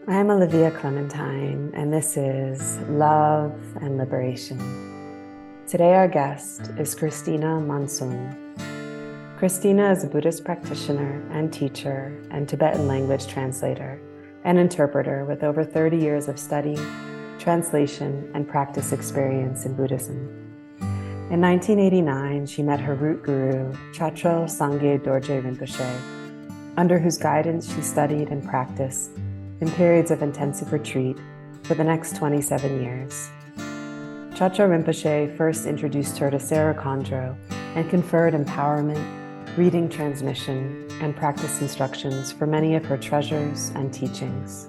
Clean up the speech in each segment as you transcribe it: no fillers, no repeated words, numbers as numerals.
I'm Olivia Clementine, and this is Love and Liberation. Today, our guest is Christina Monson. Christina is a Buddhist practitioner and teacher and Tibetan language translator and interpreter with over 30 years of study, translation, and practice experience in Buddhism. In 1989, she met her root guru, Chatral Rinpoche, under whose guidance she studied and practiced in periods of intensive retreat for the next 27 years. Chatral Rinpoche first introduced her to Sera Khandro and conferred empowerment, reading transmission, and practice instructions for many of her treasures and teachings.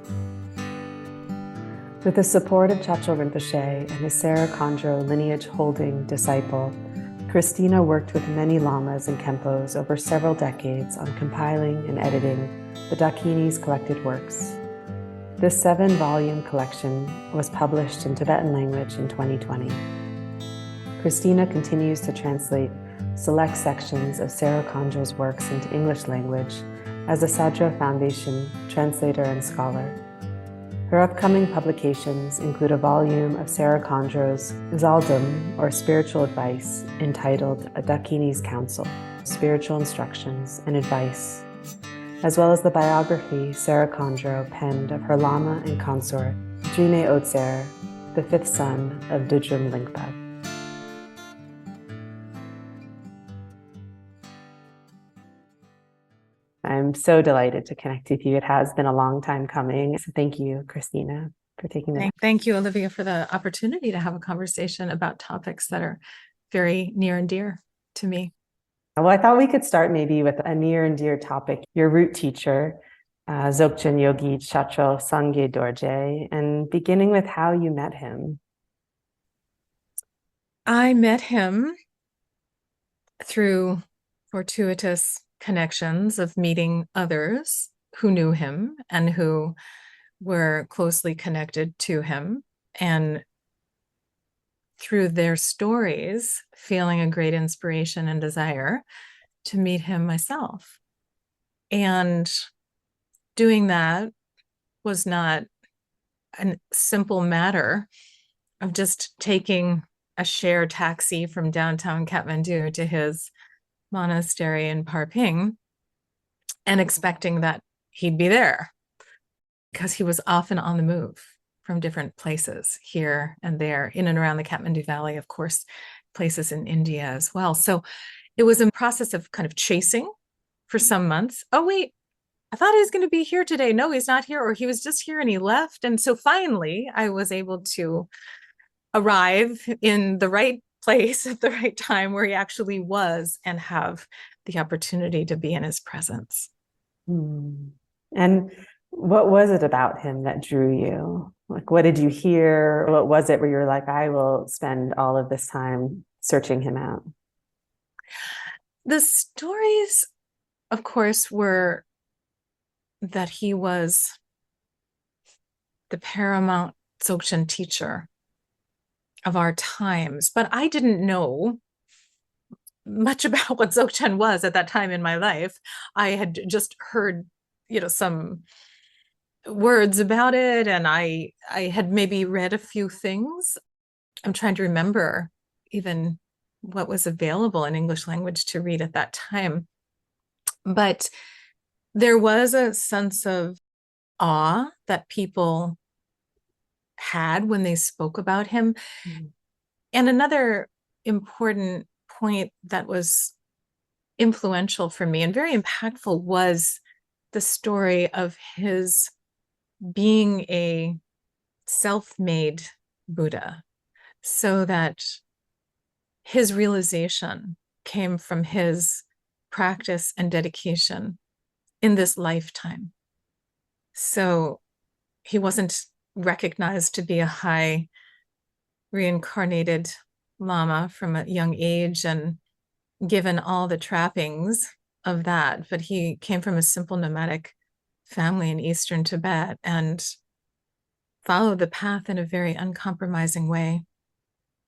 With the support of Chatral Rinpoche and his Sera Khandro lineage-holding disciple, Christina worked with many lamas and khenpos over several decades on compiling and editing the Dakini's collected works. This 7-volume collection was published in Tibetan language in 2020. Christina continues to translate select sections of Sera Khandro's works into English language as a Sadra Foundation translator and scholar. Her upcoming publications include a volume of Sera Khandro's Zaldum, or spiritual advice, entitled A Dakini's Counsel, Spiritual Instructions and Advice, as well as the biography Sera Khandro penned of her lama and consort, Drine Otser, the 5th son of Dudrum Lingpa. I'm so delighted to connect with you. It has been a long time coming. So thank you, Christina, for taking the time. Thank you, Olivia, for the opportunity to have a conversation about topics that are very near and dear to me. Well, I thought we could start maybe with a near and dear topic. Your root teacher, Dzogchen Yogi Chatral Sangye Dorje, and beginning with how you met him. I met him through fortuitous connections of meeting others who knew him and who were closely connected to him, and through their stories, feeling a great inspiration and desire to meet him myself. And doing that was not a simple matter of just taking a share taxi from downtown Kathmandu to his monastery in Parping and expecting that he'd be there, because he was often on the move from different places here and there, in and around the Kathmandu Valley, of course, places in India as well. So it was a process of kind of chasing for some months. Oh, wait, I thought he was going to be here today. No, he's not here, or he was just here and he left. And so finally, I was able to arrive in the right place at the right time where he actually was and have the opportunity to be in his presence. And what was it about him that drew you? Like, what did you hear? What was it where you were like, I will spend all of this time searching him out? The stories, of course, were that he was the paramount Dzogchen teacher of our times, but I didn't know much about what Dzogchen was at that time in my life. I had just heard, some words about it, and I had maybe read a few things. I'm trying to remember even what was available in English language to read at that time. But there was a sense of awe that people had when they spoke about him. And another important point that was influential for me and very impactful was the story of his being a self-made Buddha, so that his realization came from his practice and dedication in this lifetime. So he wasn't recognized to be a high reincarnated Lama from a young age and given all the trappings of that, but he came from a simple nomadic family in Eastern Tibet and followed the path in a very uncompromising way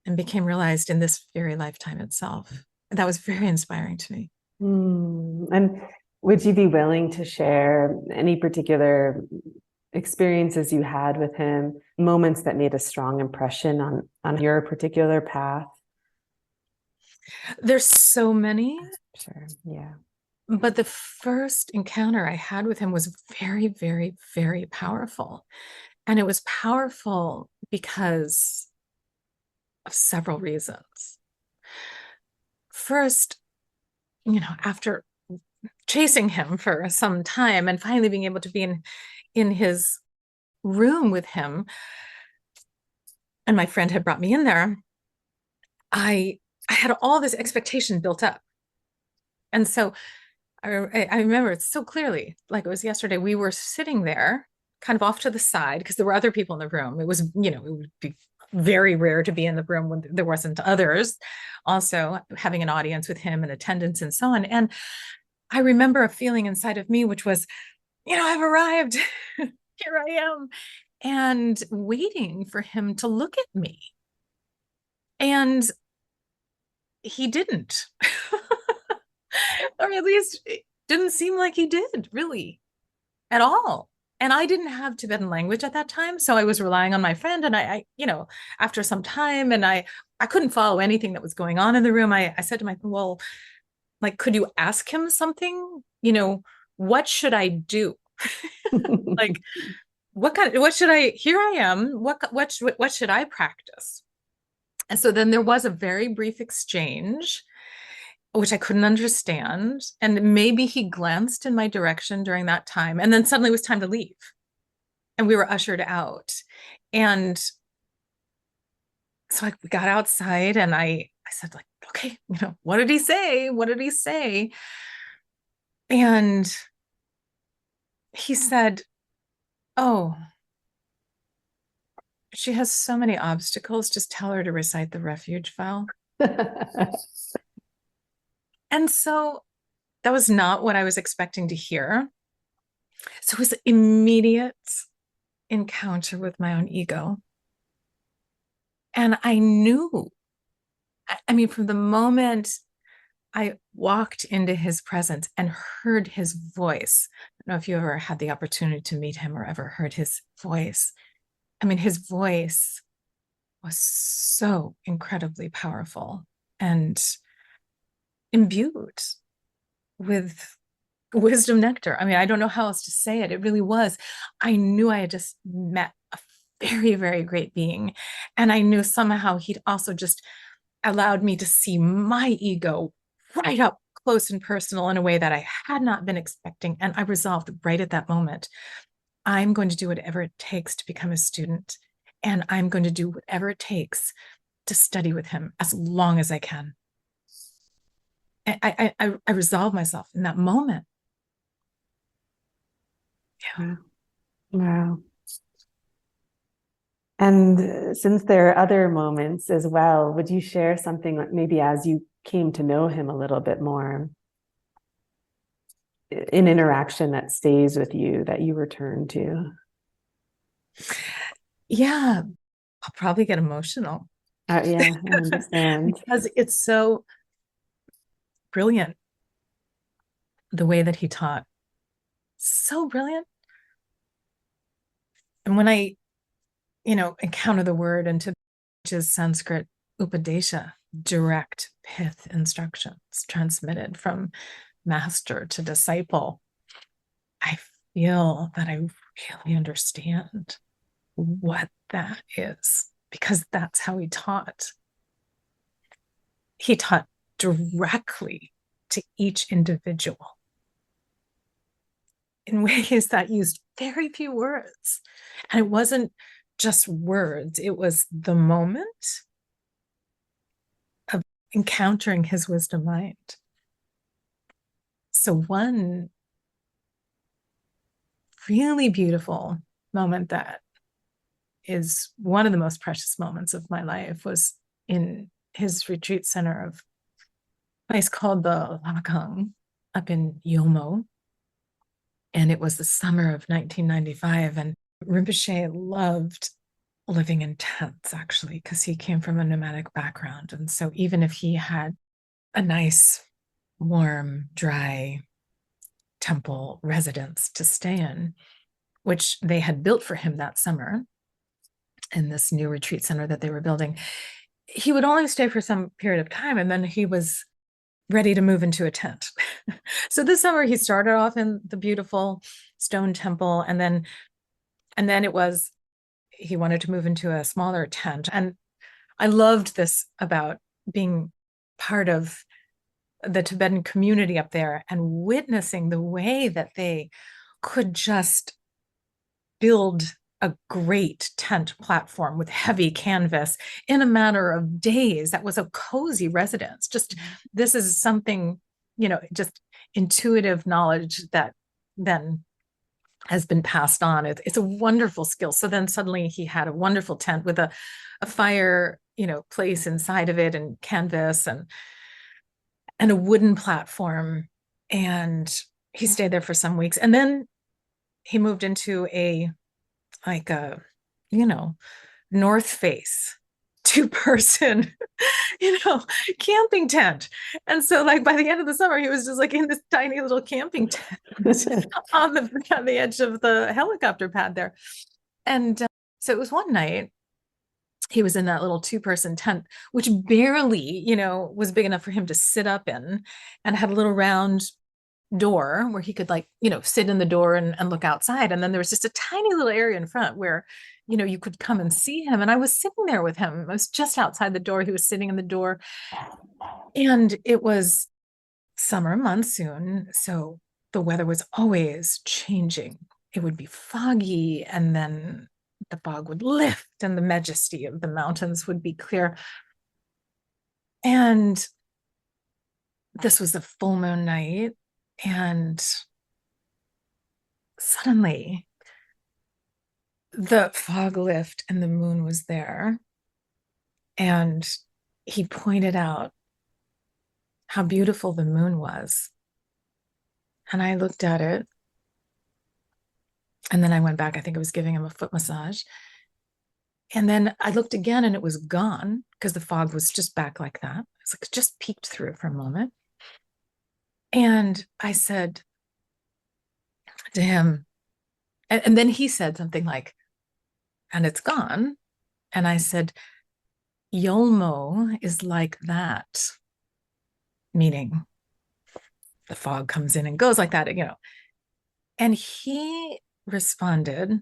and became realized in this very lifetime itself. And that was very inspiring to me. And would you be willing to share any particular experiences you had with him, moments that made a strong impression on your particular path? There's so many. Sure. Yeah. But the first encounter I had with him was very, very, very powerful. And it was powerful because of several reasons. First, after chasing him for some time and finally being able to be in his room with him, and my friend had brought me in there, I had all this expectation built up. And so I remember it so clearly, like it was yesterday. We were sitting there kind of off to the side because there were other people in the room. It was, it would be very rare to be in the room when there wasn't others also having an audience with him and attendance and so on. And I remember a feeling inside of me, which was, I've arrived. Here I am. And waiting for him to look at me. And he didn't. Or at least it didn't seem like he did, really, at all. And I didn't have Tibetan language at that time, so I was relying on my friend. And I after some time, and I couldn't follow anything that was going on in the room. I said to my friend, well, like, could you ask him something? What should I do? Like, what should I? Here I am. What should I practice? And so then there was a very brief exchange, which I couldn't understand. And maybe he glanced in my direction during that time. And then suddenly it was time to leave. And we were ushered out. And so we got outside and I said, like, okay, what did he say? What did he say? And he said, oh, she has so many obstacles. Just tell her to recite the refuge vow. And so that was not what I was expecting to hear. So it was immediate encounter with my own ego. And I knew, from the moment I walked into his presence and heard his voice, I don't know if you ever had the opportunity to meet him or ever heard his voice. His voice was so incredibly powerful and imbued with wisdom nectar. I don't know how else to say it. It really was. I knew I had just met a very, very great being. And I knew somehow he'd also just allowed me to see my ego right up close and personal in a way that I had not been expecting. And I resolved right at that moment, I'm going to do whatever it takes to become a student. And I'm going to do whatever it takes to study with him as long as I can. I resolved myself in that moment. Yeah. Wow. And since there are other moments as well, would you share something like maybe as you came to know him a little bit more, an interaction that stays with you, that you return to? Yeah, I'll probably get emotional. Yeah, I understand. Because it's so brilliant the way that he taught. So brilliant. And when I, encounter the word in Tibetan, which is Sanskrit Upadesha, direct pith instructions transmitted from master to disciple, I feel that I really understand what that is, because that's how he taught. He taught directly to each individual in ways that used very few words. And it wasn't just words, it was the moment of encountering his wisdom mind. So one really beautiful moment that is one of the most precious moments of my life was in his retreat center of a place called the Lamacang up in Yomo. And it was the summer of 1995. And Rinpoche loved living in tents, actually, because he came from a nomadic background. And so even if he had a nice, warm, dry temple residence to stay in, which they had built for him that summer in this new retreat center that they were building, he would only stay for some period of time, and then he was ready to move into a tent. So this summer he started off in the beautiful stone temple, and then it was, he wanted to move into a smaller tent. And I loved this about being part of the Tibetan community up there and witnessing the way that they could just build a great tent platform with heavy canvas in a matter of days. That was a cozy residence. Just, this is something, just intuitive knowledge that then has been passed on. It's a wonderful skill. So then suddenly he had a wonderful tent with a fire, place inside of it, and canvas, and a wooden platform. And he stayed there for some weeks. And then he moved into a north face 2-person, camping tent. And so by the end of the summer, he was just in this tiny little camping tent on the edge of the helicopter pad there. And so it was one night, he was in that little 2-person tent, which barely, was big enough for him to sit up in, and had a little round door where he could sit in the door and look outside. And then there was just a tiny little area in front where, you could come and see him. And I was sitting there with him. I was just outside the door. He was sitting in the door, and it was summer monsoon. So the weather was always changing. It would be foggy, and then the fog would lift, and the majesty of the mountains would be clear. And this was a full moon night. And suddenly the fog lifted and the moon was there. And he pointed out how beautiful the moon was. And I looked at it. And then I went back. I think I was giving him a foot massage. And then I looked again, and it was gone, because the fog was just back like that. It's it just peeked through for a moment. And I said to him, and then he said something like, and it's gone. And I said, Yolmo is like that, meaning the fog comes in and goes like that, And he responded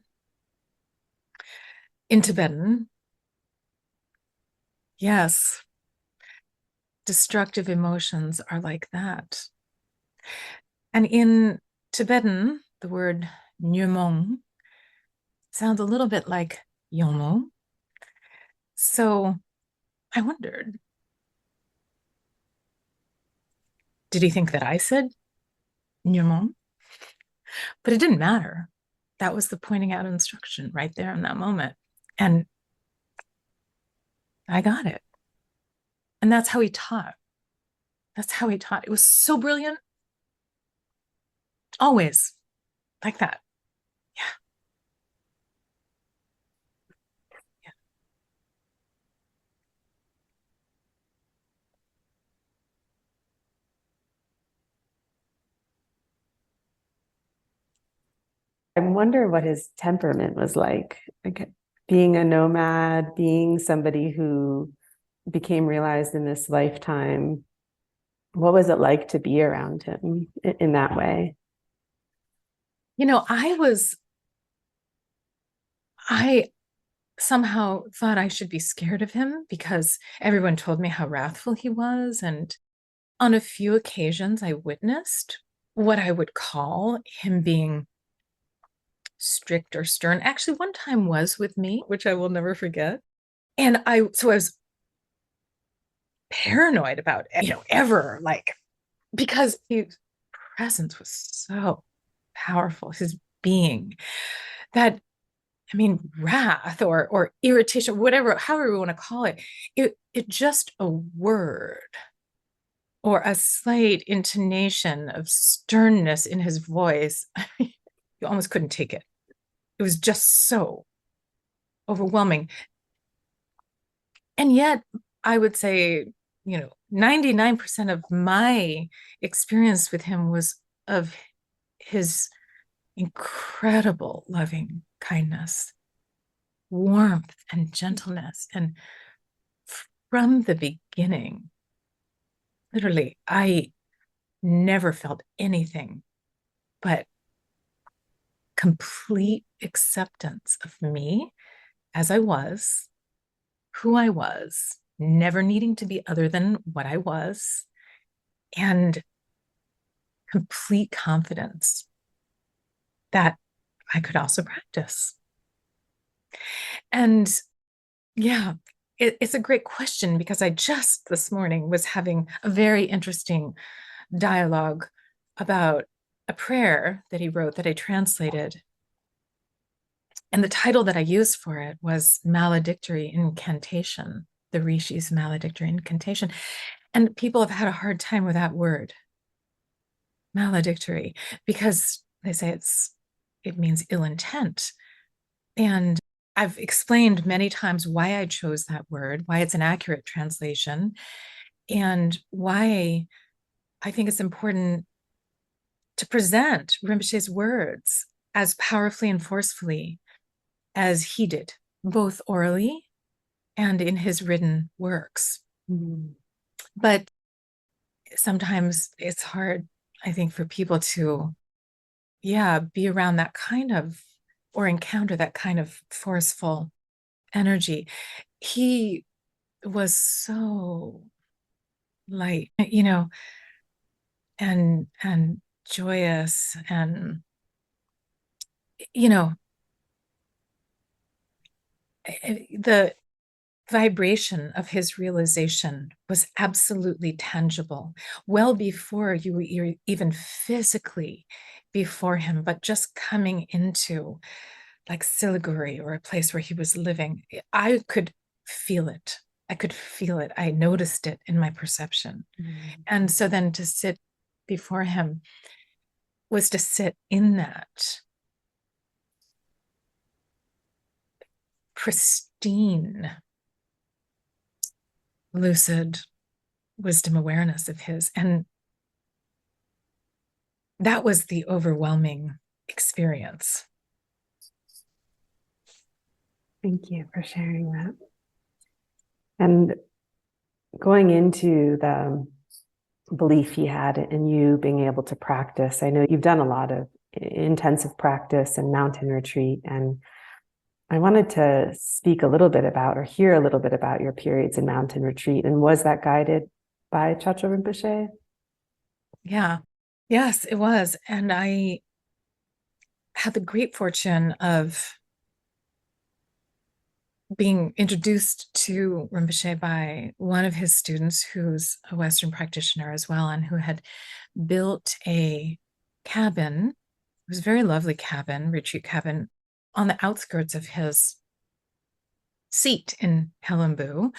in Tibetan, yes, destructive emotions are like that. And in Tibetan, the word nyumong sounds a little bit like yomo. So I wondered, did he think that I said nyumong? But it didn't matter. That was the pointing out instruction right there in that moment. And I got it. And that's how he taught. That's how he taught. It was so brilliant. Always like that. Yeah. I wonder what his temperament was like being a nomad, being somebody who became realized in this lifetime. What was it like to be around him in that way? I somehow thought I should be scared of him, because everyone told me how wrathful he was. And on a few occasions, I witnessed what I would call him being strict or stern. Actually, one time was with me, which I will never forget. And I was paranoid about, ever, because his presence was so powerful, his being, that, wrath or irritation, whatever, however we want to call it, it just a word or a slight intonation of sternness in his voice, you almost couldn't take it. It was just so overwhelming. And yet, I would say, 99% of my experience with him was of his incredible loving kindness, warmth and gentleness. And from the beginning, literally, I never felt anything but complete acceptance of me as I was, who I was, never needing to be other than what I was, and complete confidence that I could also practice. And yeah, it's a great question, because I just this morning was having a very interesting dialogue about a prayer that he wrote that I translated. And the title that I used for it was Maledictory Incantation, the Rishi's Maledictory Incantation. And people have had a hard time with that word, maledictory, because they say it means ill intent. And I've explained many times why I chose that word, why it's an accurate translation, and why I think it's important to present Rinpoche's words as powerfully and forcefully as he did, both orally and in his written works. Mm. But sometimes it's hard, I think, for people to, be around that kind of, or encounter that kind of forceful energy. He was so light, and joyous, and the vibration of his realization was absolutely tangible, well before you were even physically before him, but just coming into like Siliguri, or a place where he was living. I could feel it. I noticed it in my perception. And so then to sit before him was to sit in that pristine, lucid wisdom awareness of his. And that was the overwhelming experience. Thank you for sharing that. And going into the belief he had in you being able to practice, I know you've done a lot of intensive practice and mountain retreat, and I wanted to speak a little bit about, or hear a little bit about, your periods in mountain retreat. And was that guided by Chatral Rinpoche? Yeah. Yes, it was. And I had the great fortune of being introduced to Rinpoche by one of his students, who's a Western practitioner as well, and who had built a cabin. It was a very lovely cabin, retreat cabin, on the outskirts of his seat in Helambu,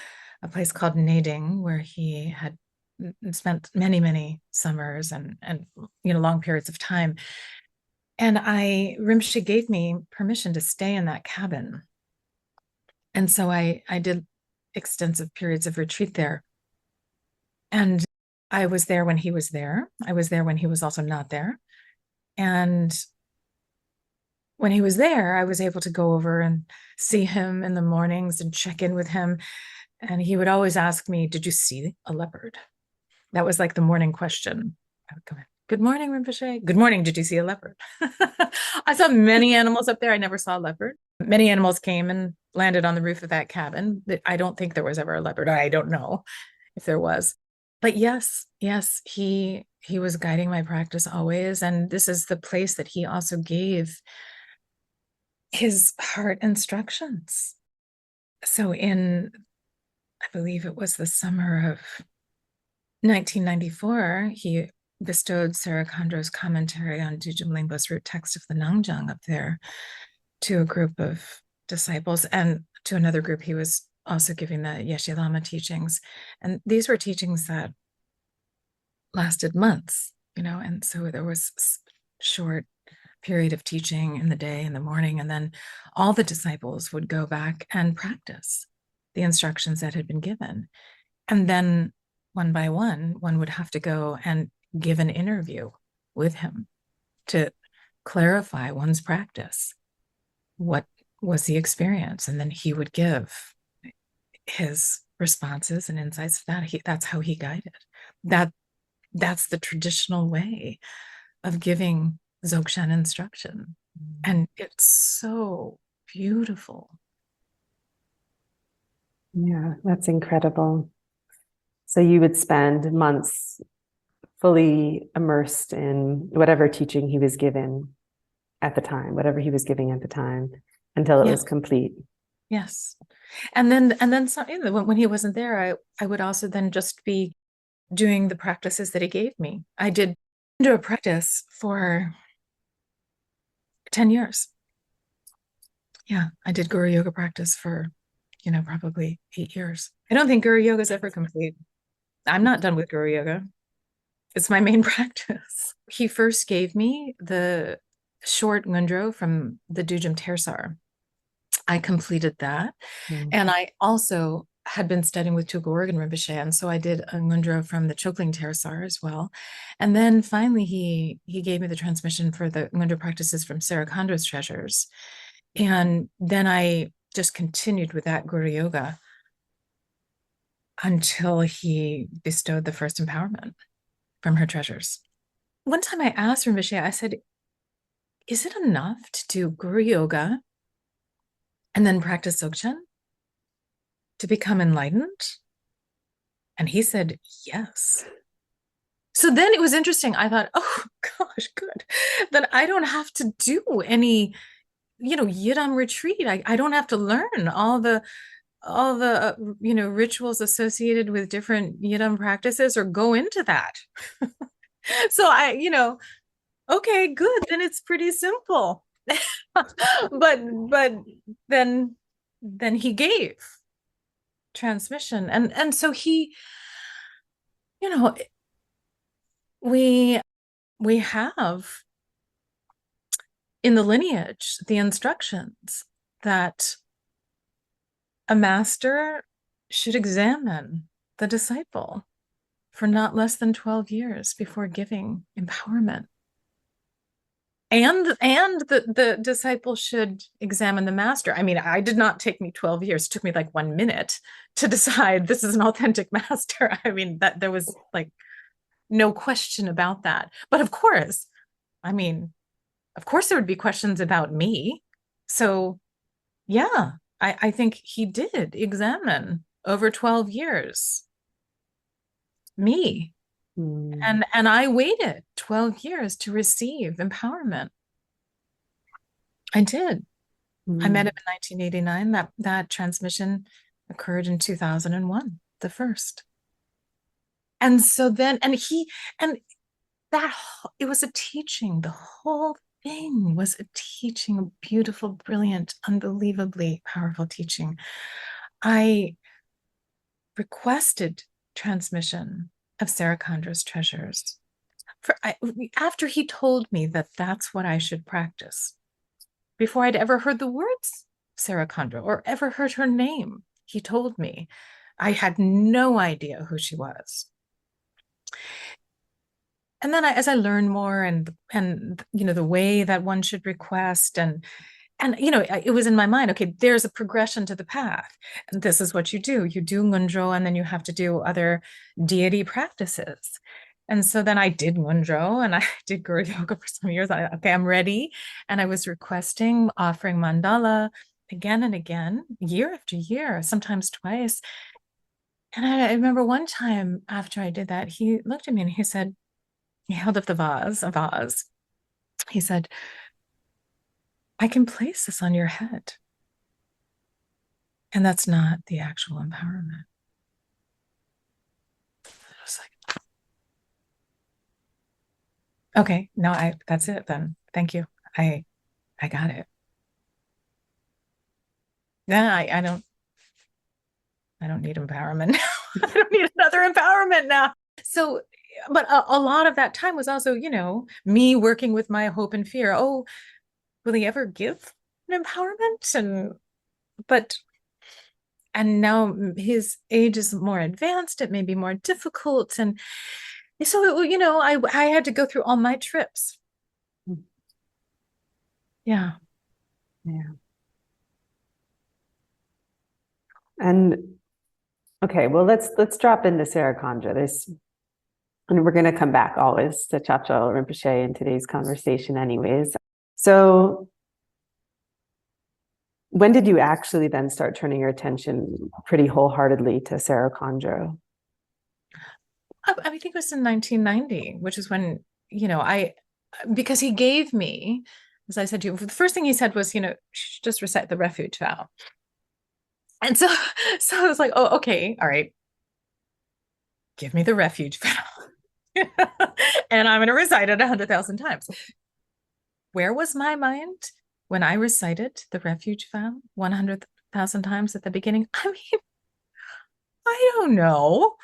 a place called Nading, where he had spent many, many summers and long periods of time. And Rinpoche gave me permission to stay in that cabin. And so I did extensive periods of retreat there. And I was there when he was there. I was there when he was also not there. And when he was there, I was able to go over and see him in the mornings and check in with him. And he would always ask me, "Did you see a leopard?" That was like the morning question. I would come in, "Good morning, Rinpoche. Good morning. Did you see a leopard?" I saw many animals up there. I never saw a leopard. Many animals came and landed on the roof of that cabin. I don't think there was ever a leopard. I don't know if there was. But yes, he was guiding my practice always. And this is the place that he also gave his heart instructions. So I believe it was the summer of 1994, he bestowed Sera Khandro's commentary on Dudjom Lingpa's root text of the Nangjang up there to a group of disciples, and to another group he was also giving the Yeshe Lama teachings. And these were teachings that lasted months, and so there was a short period of teaching in the day, in the morning, and then all the disciples would go back and practice the instructions that had been given. And then one by one would have to go and give an interview with him to clarify one's practice. What was the experience? And then he would give his responses and insights to that. That's how he guided. That's the traditional way of giving Dzogchen instruction. And it's so beautiful. Yeah, that's incredible. So you would spend months fully immersed in whatever teaching he was given at the time, whatever he was giving at the time, until it was complete. Yes. And then so, when he wasn't there, I would also then just be doing the practices that he gave me. I did do a practice for 10 years. Yeah, I did Guru Yoga practice for, probably 8 years. I don't think Guru Yoga is ever complete. I'm not done with Guru Yoga. It's my main practice. He first gave me the short ngundro from the Dujum Tersar. I completed that. And I also had been studying with Tulku Urgyen Rinpoche, and so I did a ngundro from the Chokling Tersar as well. And then finally, he gave me the transmission for the ngundro practices from Sera Khandro's treasures. And then I just continued with that Guru Yoga until he bestowed the first empowerment from her treasures. One time I asked Rinpoche, I said, is it enough to do Guru Yoga and then practice Dzogchen to become enlightened? And he said, yes. So then it was interesting. I thought, oh gosh, good. Then I don't have to do any, Yidam retreat. I don't have to learn all the rituals associated with different Yidam practices or go into that. So okay, good. Then it's pretty simple. but then he gave transmission, and so he, we have in the lineage the instructions that a master should examine the disciple for not less than 12 years before giving empowerment. And the disciple should examine the master. I mean, I did not take me 12 years. It took me like 1 minute to decide this is an authentic master. I mean, that there was like no question about that. But of course, there would be questions about me. So yeah, I think he did examine over 12 years me. And I waited 12 years to receive empowerment. I did. I met him in 1989. That transmission occurred in 2001, the first. And so then, it was a teaching. The whole thing was a teaching, a beautiful, brilliant, unbelievably powerful teaching. I requested transmission of Sera Khandro's treasures after he told me that that's what I should practice. Before I'd ever heard the words Sera Khandro or ever heard her name, he told me. I had no idea who she was. And then as I learned more and the way that one should request and it was in my mind, okay, there's a progression to the path. And this is what you do. You do ngundro, and then you have to do other deity practices. And so then I did ngundro and I did Guru Yoga for some years. Okay, I'm ready. And I was requesting, offering mandala again and again, year after year, sometimes twice. And I remember one time after I did that, he looked at me and he said, he held up a vase. He said, I can place this on your head. And that's not the actual empowerment. I was like, okay, no, that's it then. Thank you. I got it. Then I don't need empowerment now. I don't need another empowerment now. So, but a lot of that time was also, me working with my hope and fear. Oh, will he ever give an empowerment? And now his age is more advanced. It may be more difficult. And so, I had to go through all my trips. Yeah. Yeah. And okay, well, let's drop into Sera Khandro. And we're going to come back always to Chatral Rinpoche in today's conversation, anyways. So, when did you actually then start turning your attention pretty wholeheartedly to Sera Khandro? I think it was in 1990, which is when, because he gave me, as I said to you, the first thing he said was, just recite the refuge vow. And so, so I was like, oh, okay, all right, give me the refuge vow. And I'm going to recite it 100,000 times. Where was my mind when I recited the refuge vow 100,000 times at the beginning? I mean, I don't know.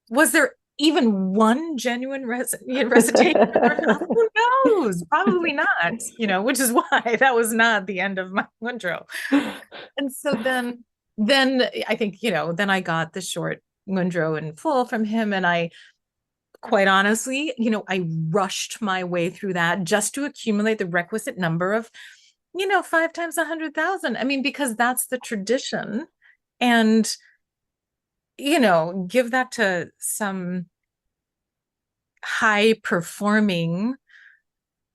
Was there even one genuine recitation? Who knows? Probably not, which is why that was not the end of my Ngondro. And so then I think, then I got the short Ngondro in full from him. And I, quite honestly, I rushed my way through that just to accumulate the requisite number of, 5 times 100,000. I mean, because that's the tradition. And, give that to some high performing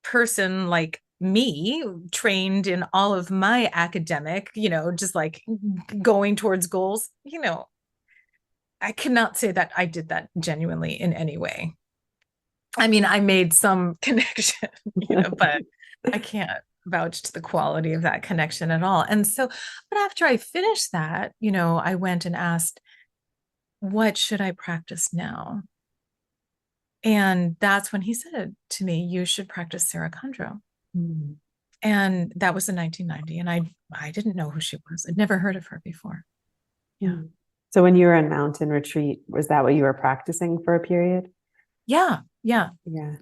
person like me, trained in all of my academic, just like going towards goals, I cannot say that I did that genuinely in any way. I mean, I made some connection, but I can't vouch to the quality of that connection at all. And so, but after I finished that, I went and asked, what should I practice now? And that's when he said to me, you should practice Sera Khandro. Mm. And that was in 1990. And I didn't know who she was. I'd never heard of her before. Yeah. So when you were in mountain retreat, was that what you were practicing for a period? Yeah. Yeah. Yeah.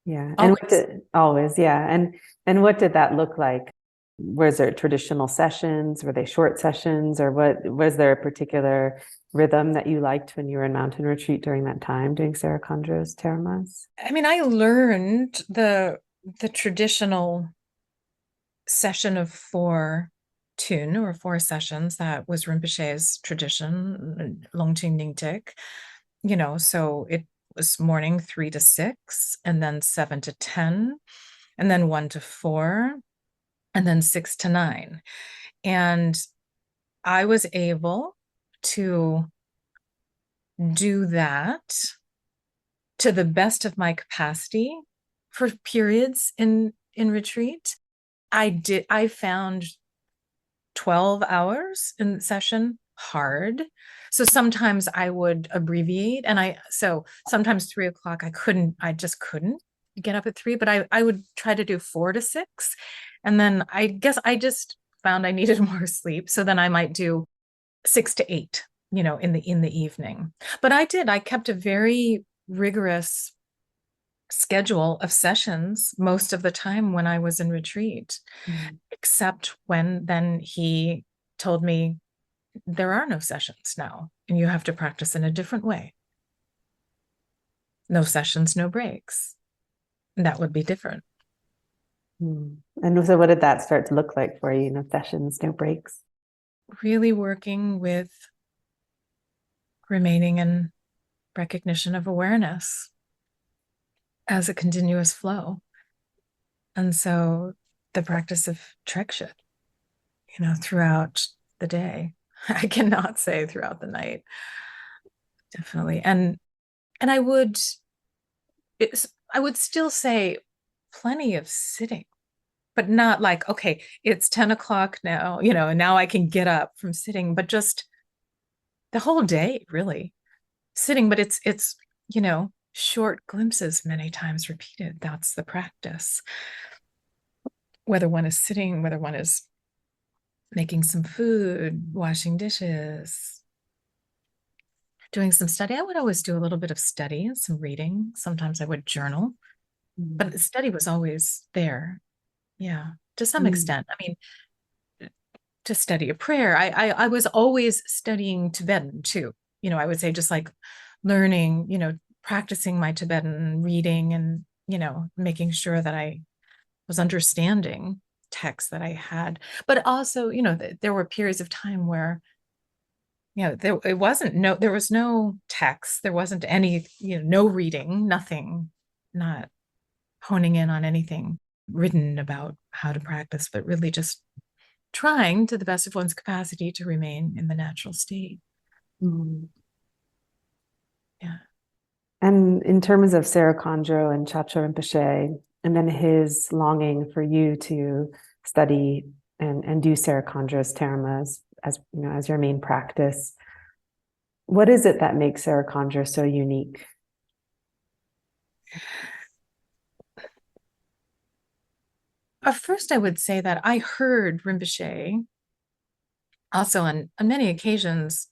Yeah. Always. Always, yeah. And what did that look like? Was there traditional sessions? Were they short sessions? Or what was there a particular rhythm that you liked when you were in mountain retreat during that time doing Sera Khandro's teramas? I mean, I learned the traditional session of 4 tun or 4 sessions. That was Rinpoche's tradition, Longting Ningtik. So it was morning 3 to 6, and then 7 to 10, and then 1 to 4, and then 6 to 9. And I was able to do that to the best of my capacity for periods in retreat. I found 12 hours in session hard. So sometimes I would abbreviate, and so sometimes 3 o'clock, I just couldn't get up at 3, but I would try to do 4 to 6. And then I guess I just found I needed more sleep. So then I might do 6 to 8, in the evening. But I kept a very rigorous schedule of sessions most of the time when I was in retreat, except when then he told me there are no sessions now, and you have to practice in a different way. No sessions, no breaks. And that would be different. And so what did that start to look like for you? No sessions, no breaks? Really working with remaining in recognition of awareness as a continuous flow. And so the practice of trekshit, throughout the day. I cannot say throughout the night. Definitely. And I would still say plenty of sitting, but not like, okay, it's 10 o'clock now, and now I can get up from sitting, but just the whole day, really sitting. But it's short glimpses, many times repeated. That's the practice. Whether one is sitting, whether one is making some food, washing dishes, doing some study. I would always do a little bit of study and some reading. Sometimes I would journal, but the study was always there. Yeah, to some extent. I mean, to study a prayer, I was always studying Tibetan too. I would say just like learning, practicing my Tibetan, reading, and making sure that I was understanding texts that I had. But also, there were periods of time where, there was no text, there wasn't any, no reading, nothing, not honing in on anything written about how to practice, but really just trying to the best of one's capacity to remain in the natural state. Mm. Yeah. And in terms of Sera Khandro and Chatral Rinpoche, and then his longing for you to study and do Sera Khandro's termas as your main practice, what is it that makes Sera Khandro so unique? First, I would say that I heard Rinpoche also on many occasions,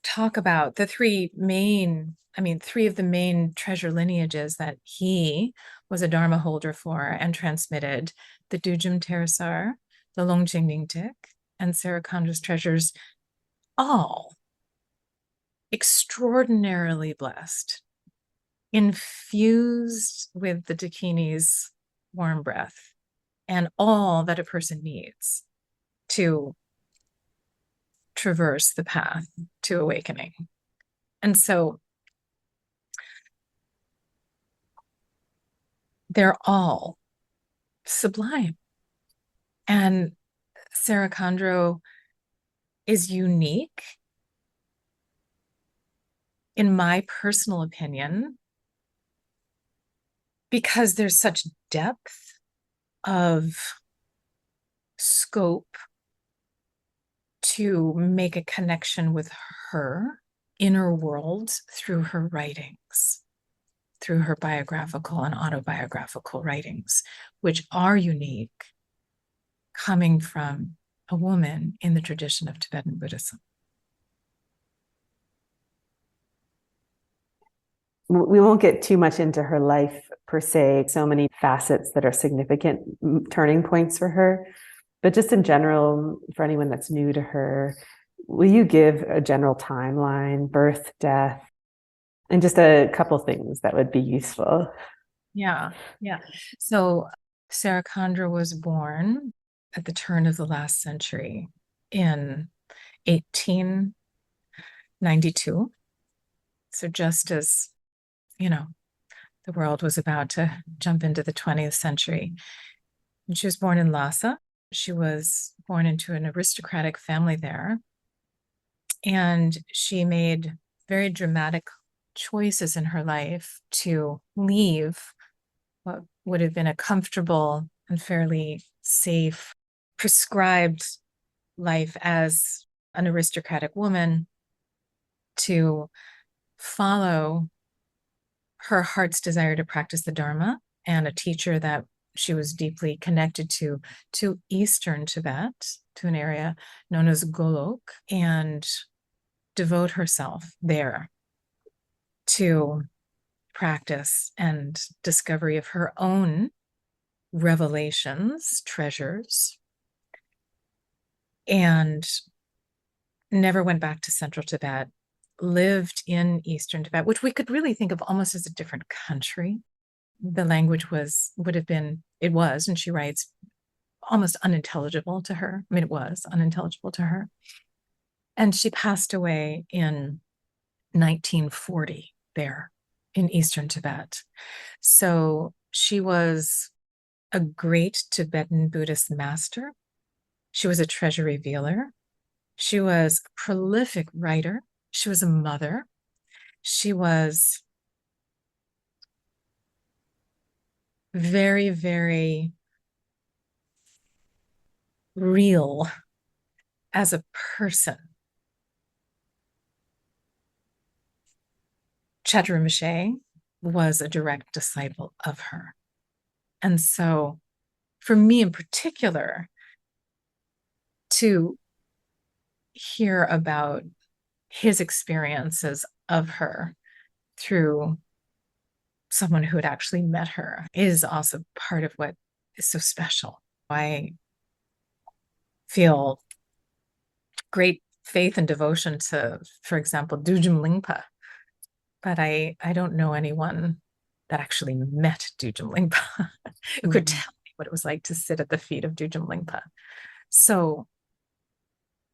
talk about the three of the main treasure lineages that he was a Dharma holder for and transmitted: the Dujum Teresar, the Longjing Ningtik, and Sera Khandro's treasures, all extraordinarily blessed, infused with the Dakini's warm breath, and all that a person needs to traverse the path to awakening. And so they're all sublime. And Sera Khandro is unique, in my personal opinion, because there's such depth of scope to make a connection with her inner world through her writings, through her biographical and autobiographical writings, which are unique, coming from a woman in the tradition of Tibetan Buddhism. We won't get too much into her life per se, so many facets that are significant turning points for her. But just in general, for anyone that's new to her, will you give a general timeline, birth, death, and just a couple things that would be useful? Yeah. So Sera Khandro was born at the turn of the last century in 1892. So just as, the world was about to jump into the 20th century. And she was born in Lhasa. She was born into an aristocratic family there. And she made very dramatic choices in her life to leave what would have been a comfortable and fairly safe, prescribed life as an aristocratic woman, to follow her heart's desire to practice the Dharma and a teacher that she was deeply connected to Eastern Tibet, to an area known as Golok, and devote herself there to practice and discovery of her own revelations, treasures, and never went back to Central Tibet, lived in Eastern Tibet, which we could really think of almost as a different country. The language would have been, it was, and she writes, almost unintelligible to her. I mean, it was unintelligible to her. And she passed away in 1940 there in Eastern Tibet. So she was a great Tibetan Buddhist master. She was a treasure revealer. She was a prolific writer. She was a mother. She was very, very real as a person. Chatral Rinpoche was a direct disciple of her. And so for me in particular, to hear about his experiences of her through someone who had actually met her is also part of what is so special. I feel great faith and devotion to, for example, Dujum Lingpa, but I don't know anyone that actually met Dudjom Lingpa, who could tell me what it was like to sit at the feet of Dudjom Lingpa. So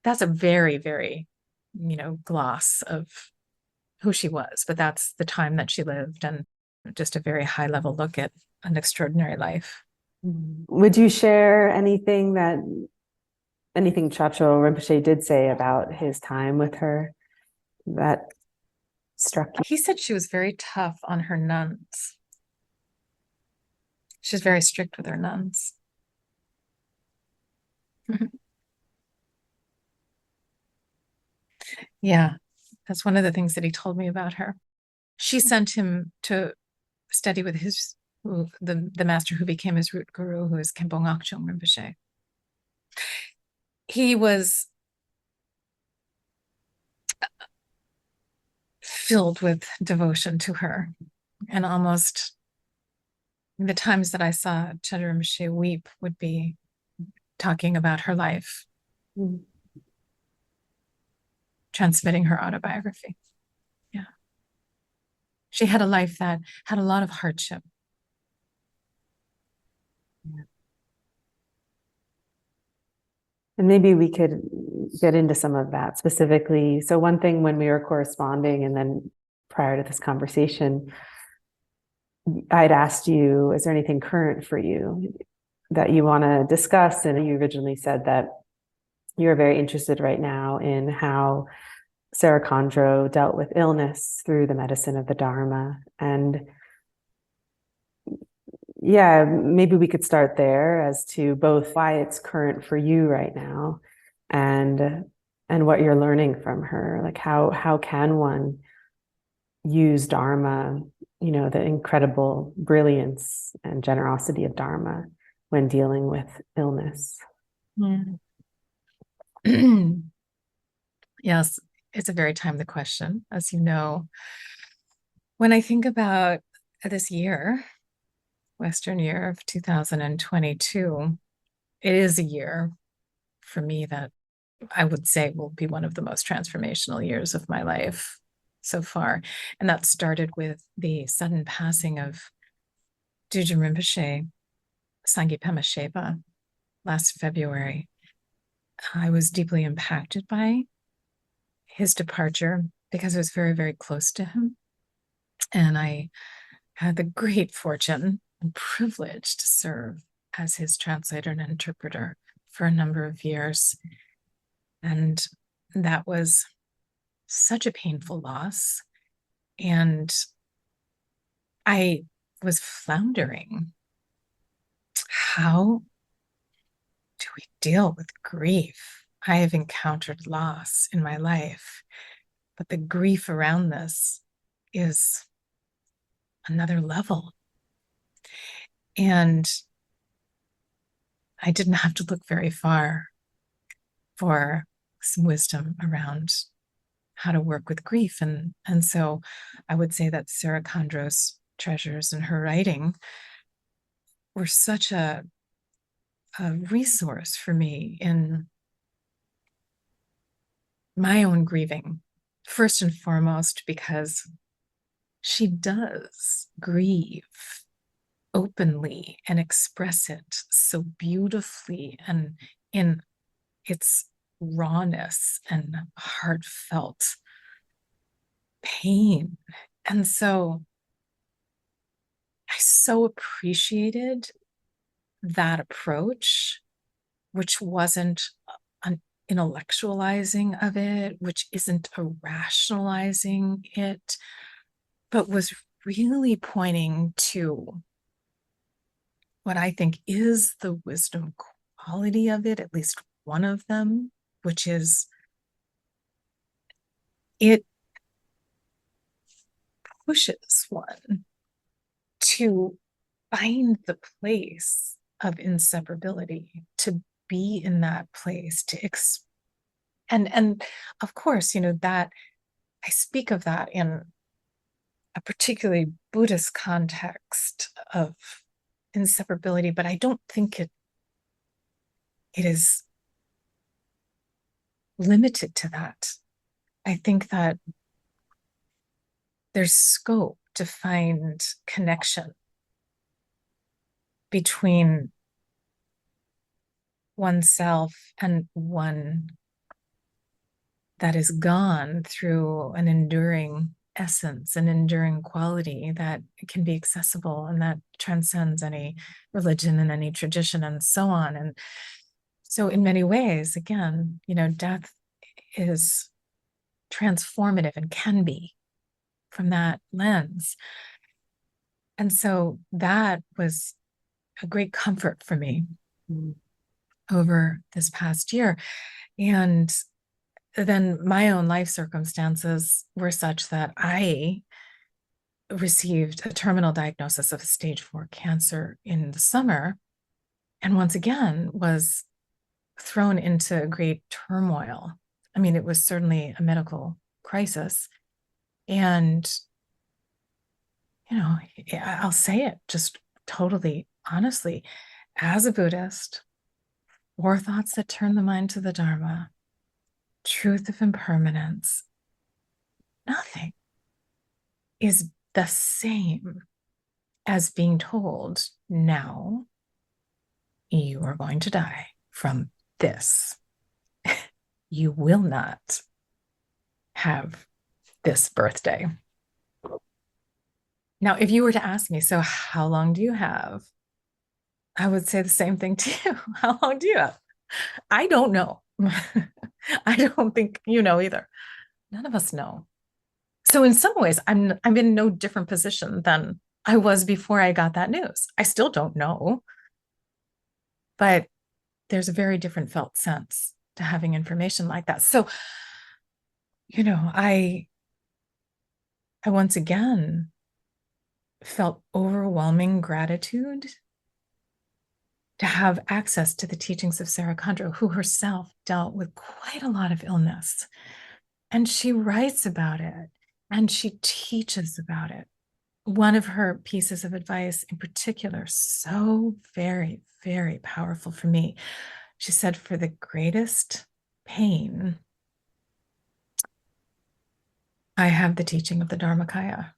that's a very, very, gloss of who she was, but that's the time that she lived, and just a very high level look at an extraordinary life. Would you share anything Chatral Rinpoche did say about his time with her that struck you? He said she was very tough on her nuns. She's very strict with her nuns. Yeah, that's one of the things that he told me about her. She sent him to study with the master who became his root guru, who is Khenpo Ngakchung Rinpoche. He was filled with devotion to her, and almost the times that I saw Chatral Rinpoche weep would be talking about her life, transmitting her autobiography. Yeah. She had a life that had a lot of hardship. Yeah. And maybe we could get into some of that specifically. So one thing when we were corresponding, and then prior to this conversation, I'd asked you, is there anything current for you that you want to discuss? And you originally said that you're very interested right now in how Sera Khandro dealt with illness through the medicine of the Dharma. And yeah, maybe we could start there as to both why it's current for you right now and what you're learning from her. Like how can one use Dharma, the incredible brilliance and generosity of Dharma when dealing with illness? Yes, it's a very timely question, as you know. When I think about this year, Western year of 2022, it is a year for me that I would say will be one of the most transformational years of my life so far. And that started with the sudden passing of Dudjom Rinpoche, Sangye Pema Shepa, last February. I was deeply impacted by his departure because I was very, very close to him. And I had the great fortune and privilege to serve as his translator and interpreter for a number of years. And that was such a painful loss. And I was floundering. How do we deal with grief? I have encountered loss in my life, but the grief around this is another level. And I didn't have to look very far for some wisdom around how to work with grief. And so I would say that Sera Khandro's treasures and her writing were such a resource for me in my own grieving, first and foremost, because she does grieve openly and express it so beautifully and in its rawness and heartfelt pain. And so I so appreciated that approach, which wasn't an intellectualizing of it, which isn't a rationalizing it, but was really pointing to what I think is the wisdom quality of it, at least one of them, which is it pushes one to find the place of inseparability, to be in that place, and of course, that I speak of that in a particularly Buddhist context of inseparability, but I don't think it is limited to that. I think that there's scope to find connection between oneself and one that is gone through an enduring essence, an enduring quality that can be accessible and that transcends any religion and any tradition and so on. And so in many ways, again, death is transformative and can be from that lens. And so that was a great comfort for me over this past year. And then my own life circumstances were such that I received a terminal diagnosis of stage 4 cancer in the summer, and once again was thrown into great turmoil. I mean, it was certainly a medical crisis. And, I'll say it just totally honestly, as a Buddhist, 4 thoughts that turn the mind to the Dharma, truth of impermanence, nothing is the same as being told, now you are going to die from this. You will not have this birthday. Now, if you were to ask me, so how long do you have? I would say the same thing to you. How long do you have? I don't know. I don't think you know either. None of us know. So in some ways, I'm in no different position than I was before I got that news. I still don't know, but there's a very different felt sense to having information like that. So, I once again felt overwhelming gratitude to have access to the teachings of Sera Khandro, who herself dealt with quite a lot of illness. And she writes about it and she teaches about it. One of her pieces of advice in particular, so very, very powerful for me. She said, for the greatest pain, I have the teaching of the Dharmakaya.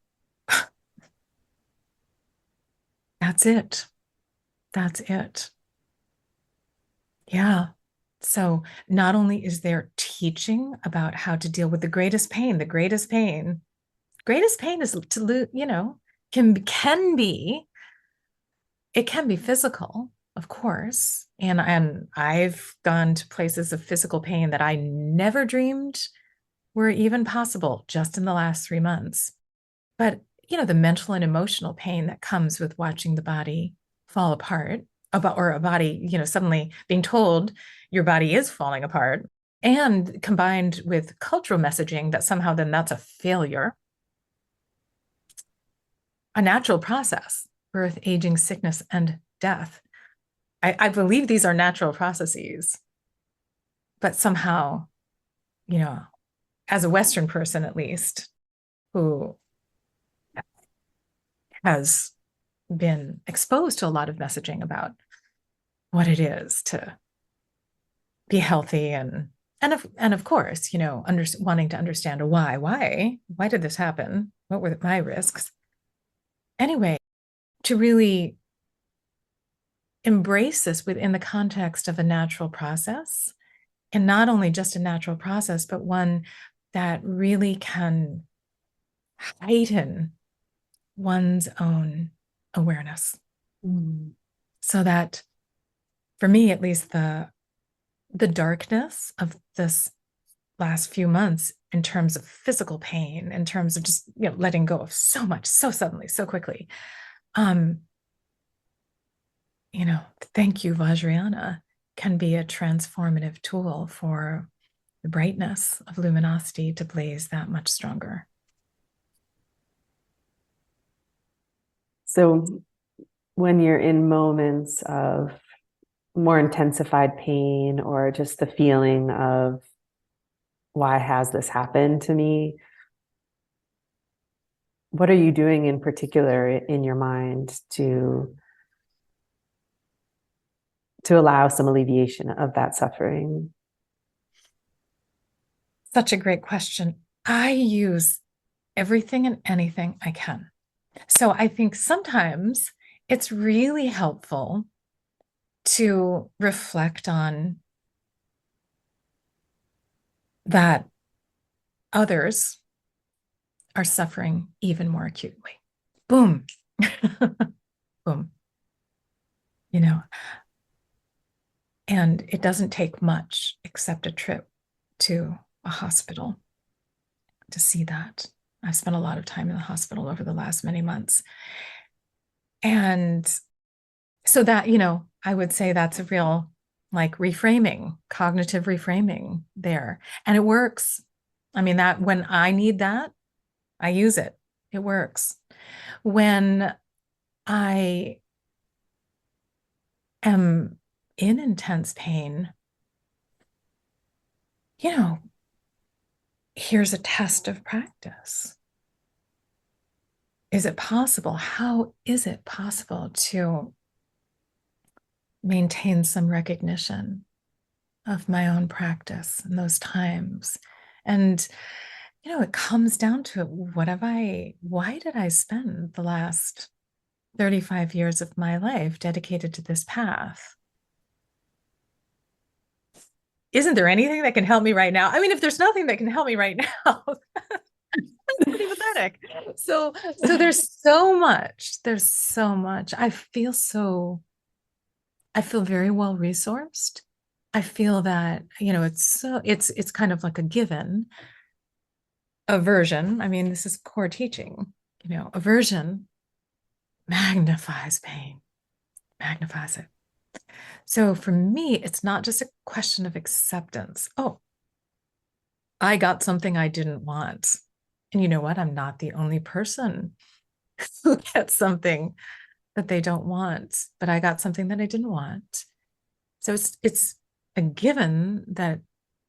That's it. That's it. Yeah. So not only is there teaching about how to deal with the greatest pain is to lose, can be, it can be physical, of course. And I've gone to places of physical pain that I never dreamed were even possible just in the last 3 months. But, the mental and emotional pain that comes with watching the body fall apart, or a body, suddenly being told your body is falling apart, and combined with cultural messaging that somehow then that's a failure. A natural process, birth, aging, sickness, and death. I believe these are natural processes, but somehow, as a Western person, at least, who has been exposed to a lot of messaging about what it is to be healthy and of course, wanting to understand why did this happen? What were my risks? Anyway, to really embrace this within the context of a natural process, and not only just a natural process, but one that really can heighten one's own awareness. So that, for me, at least, the darkness of this last few months in terms of physical pain, in terms of just, letting go of so much, so suddenly, so quickly. Thank you, Vajrayana, can be a transformative tool for the brightness of luminosity to blaze that much stronger. So when you're in moments of more intensified pain, or just the feeling of, why has this happened to me? What are you doing in particular in your mind to allow some alleviation of that suffering? Such a great question. I use everything and anything I can. So I think sometimes it's really helpful to reflect on that others are suffering even more acutely. Boom. Boom. You know, and it doesn't take much except a trip to a hospital to see that. I've spent a lot of time in the hospital over the last many months. And so that, I would say that's a real like reframing, cognitive reframing there. And it works. I mean, that when I need that, I use it. It works. When I am in intense pain, here's a test of practice. Is it possible? How is it possible to maintain some recognition of my own practice in those times? And, it comes down to why did I spend the last 35 years of my life dedicated to this path? Isn't there anything that can help me right now? I mean, if there's nothing that can help me right now, that's pretty pathetic. So there's so much. I feel very well resourced. I feel that, it's kind of like a given. Aversion, I mean, this is core teaching, aversion magnifies pain, magnifies it. So for me, it's not just a question of acceptance. Oh, I got something I didn't want. And you know what? I'm not the only person who gets something that they don't want, but I got something that I didn't want. So it's a given that,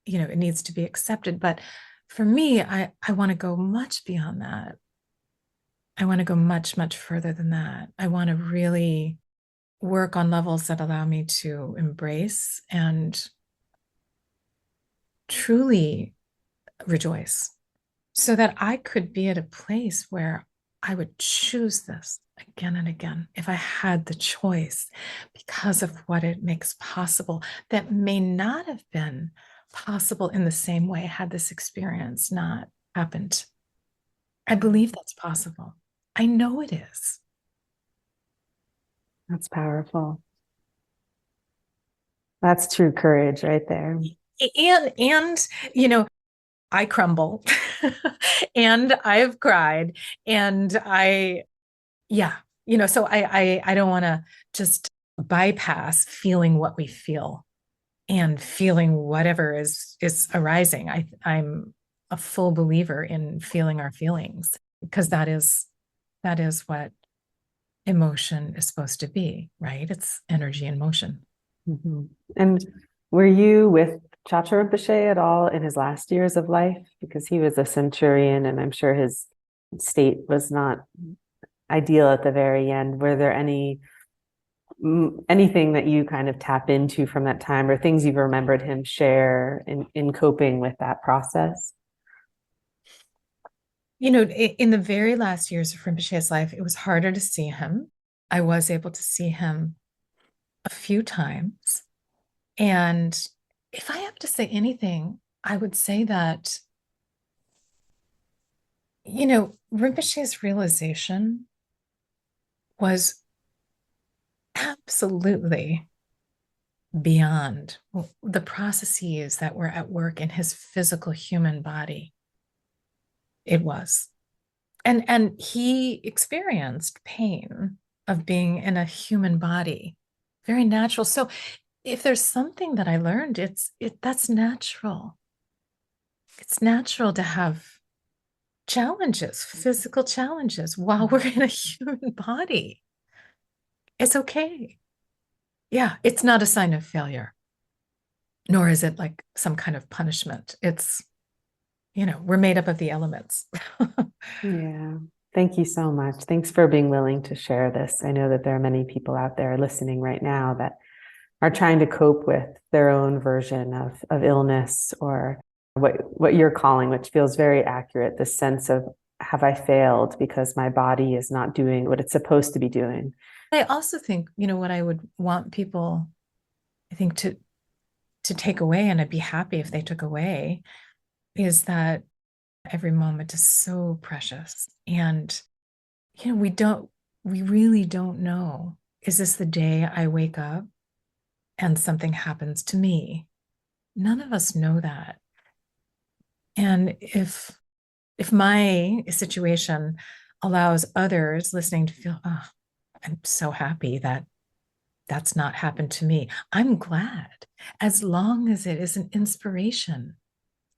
it needs to be accepted. But for me, I want to go much beyond that. I want to go much, much further than that. I want to really work on levels that allow me to embrace and truly rejoice so that I could be at a place where I would choose this again and again if I had the choice because of what it makes possible that may not have been possible in the same way had this experience not happened. I believe that's possible. I know it is. That's powerful. That's true courage right there. And I crumble and I've cried and so I don't want to just bypass feeling what we feel and feeling whatever is arising. I'm a full believer in feeling our feelings because that is what emotion is supposed to be, right? It's energy and motion. Mm-hmm. And were you with Chatral Rinpoche at all in his last years of life? Because he was a centurion and I'm sure his state was not ideal at the very end. Were there anything that you kind of tap into from that time or things you've remembered him share in coping with that process? In the very last years of Rinpoche's life, it was harder to see him. I was able to see him a few times. And if I have to say anything, I would say that, Rinpoche's realization was absolutely beyond the processes that were at work in his physical human body. It was. And he experienced pain of being in a human body, very natural. So if there's something that I learned, that's natural. It's natural to have challenges, physical challenges while we're in a human body. It's okay. Yeah, it's not a sign of failure, nor is it like some kind of punishment. It's, we're made up of the elements. Yeah. Thank you so much. Thanks for being willing to share this. I know that there are many people out there listening right now that are trying to cope with their own version of illness or what you're calling, which feels very accurate, this sense of have I failed because my body is not doing what it's supposed to be doing? I also think, what I would want people, I think, to take away, and I'd be happy if they took away, is that every moment is so precious. And, we really don't know. Is this the day I wake up and something happens to me? None of us know that. And if my situation allows others listening to feel, oh, I'm so happy that that's not happened to me, I'm glad, as long as it is an inspiration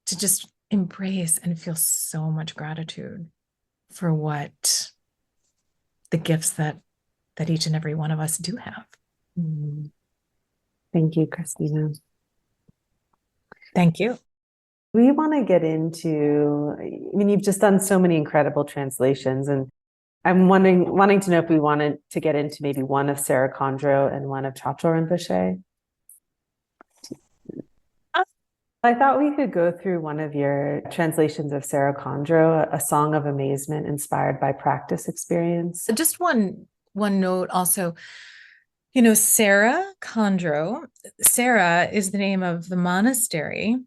to just embrace and feel so much gratitude for what the gifts that each and every one of us do have. Thank you, Christina. Thank you. We want to get into, you've just done so many incredible translations, and I'm wanting to know if we wanted to get into maybe one of Sera Khandro and one of Chatral Rinpoche. I thought we could go through one of your translations of Sera Khandro, a song of amazement inspired by practice experience. Just one note also, Sera Khandro, Sera is the name of the monastery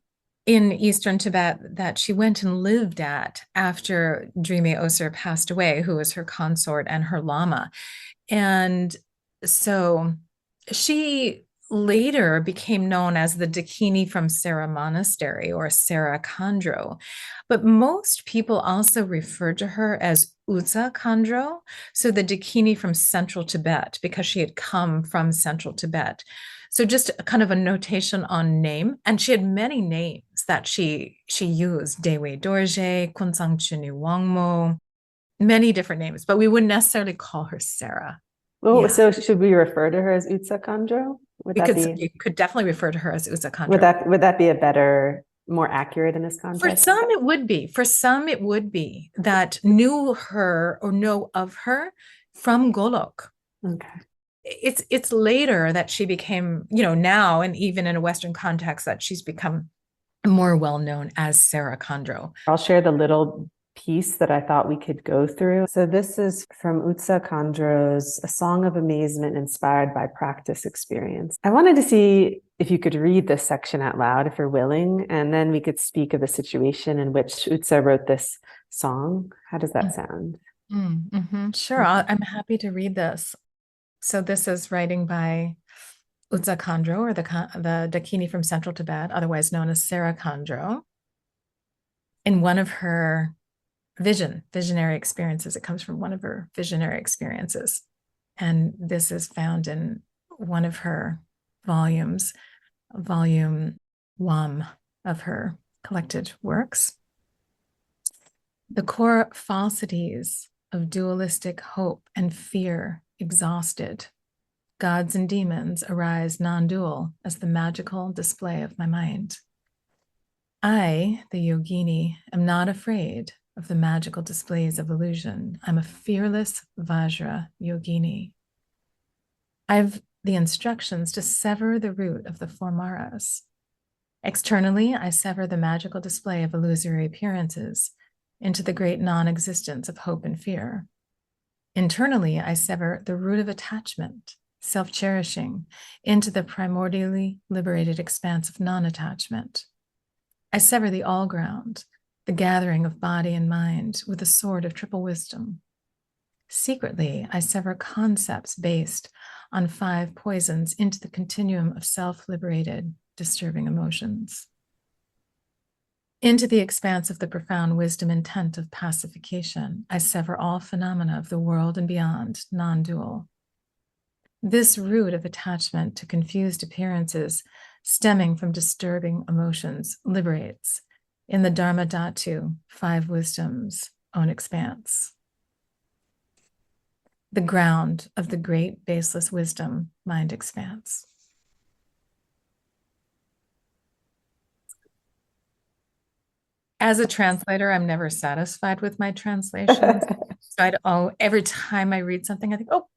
in Eastern Tibet that she went and lived at after Drime Osir passed away, who was her consort and her lama. And so she later became known as the Dakini from Sera Monastery, or Sera Khandro. But most people also referred to her as Uza Khandro, so the Dakini from Central Tibet, because she had come from Central Tibet. So just kind of a notation on name. And she had many names that she used: Dewe Dorje, Kunsang Chuni Wangmo, many different names, but we wouldn't necessarily call her Sera. Oh, yeah. So should we refer to her as Utsa Khandro? You could definitely refer to her as Utsa Khandro. Would that be a better, more accurate in this context? For some, it would be. For some, it would be that knew her or know of her from Golok. Okay. It's later that she became, now, and even in a Western context, that she's become more well-known as Sera Khandro. I'll share the little piece that I thought we could go through. So this is from Utsa Khandro's A Song of Amazement Inspired by Practice Experience. I wanted to see if you could read this section out loud, if you're willing, and then we could speak of the situation in which Utsa wrote this song. How does that sound? Sure, I'm happy to read this. So this is writing by Utsa Khandro, or the Dakini from Central Tibet, otherwise known as Sera Khandro. In one of her visionary experiences, it comes from one of her visionary experiences. And this is found in one of her volumes, volume 1 of her collected works. The core falsities of dualistic hope and fear exhausted, gods and demons arise non-dual as the magical display of my mind. I, the yogini, am not afraid of the magical displays of illusion. I'm a fearless Vajra yogini. I've the instructions to sever the root of the four maras. Externally, I sever the magical display of illusory appearances into the great non-existence of hope and fear. Internally, I sever the root of attachment, self-cherishing, into the primordially liberated expanse of non-attachment. I sever the all-ground, the gathering of body and mind with the sword of triple wisdom. Secretly, I sever concepts based on 5 poisons into the continuum of self-liberated, disturbing emotions. Into the expanse of the profound wisdom intent of pacification, I sever all phenomena of the world and beyond, non-dual. This root of attachment to confused appearances stemming from disturbing emotions liberates in the Dharma Dhatu, 5 wisdoms, own expanse. The ground of the great baseless wisdom, mind expanse. As a translator, I'm never satisfied with my translations. So every time I read something, I think, oh,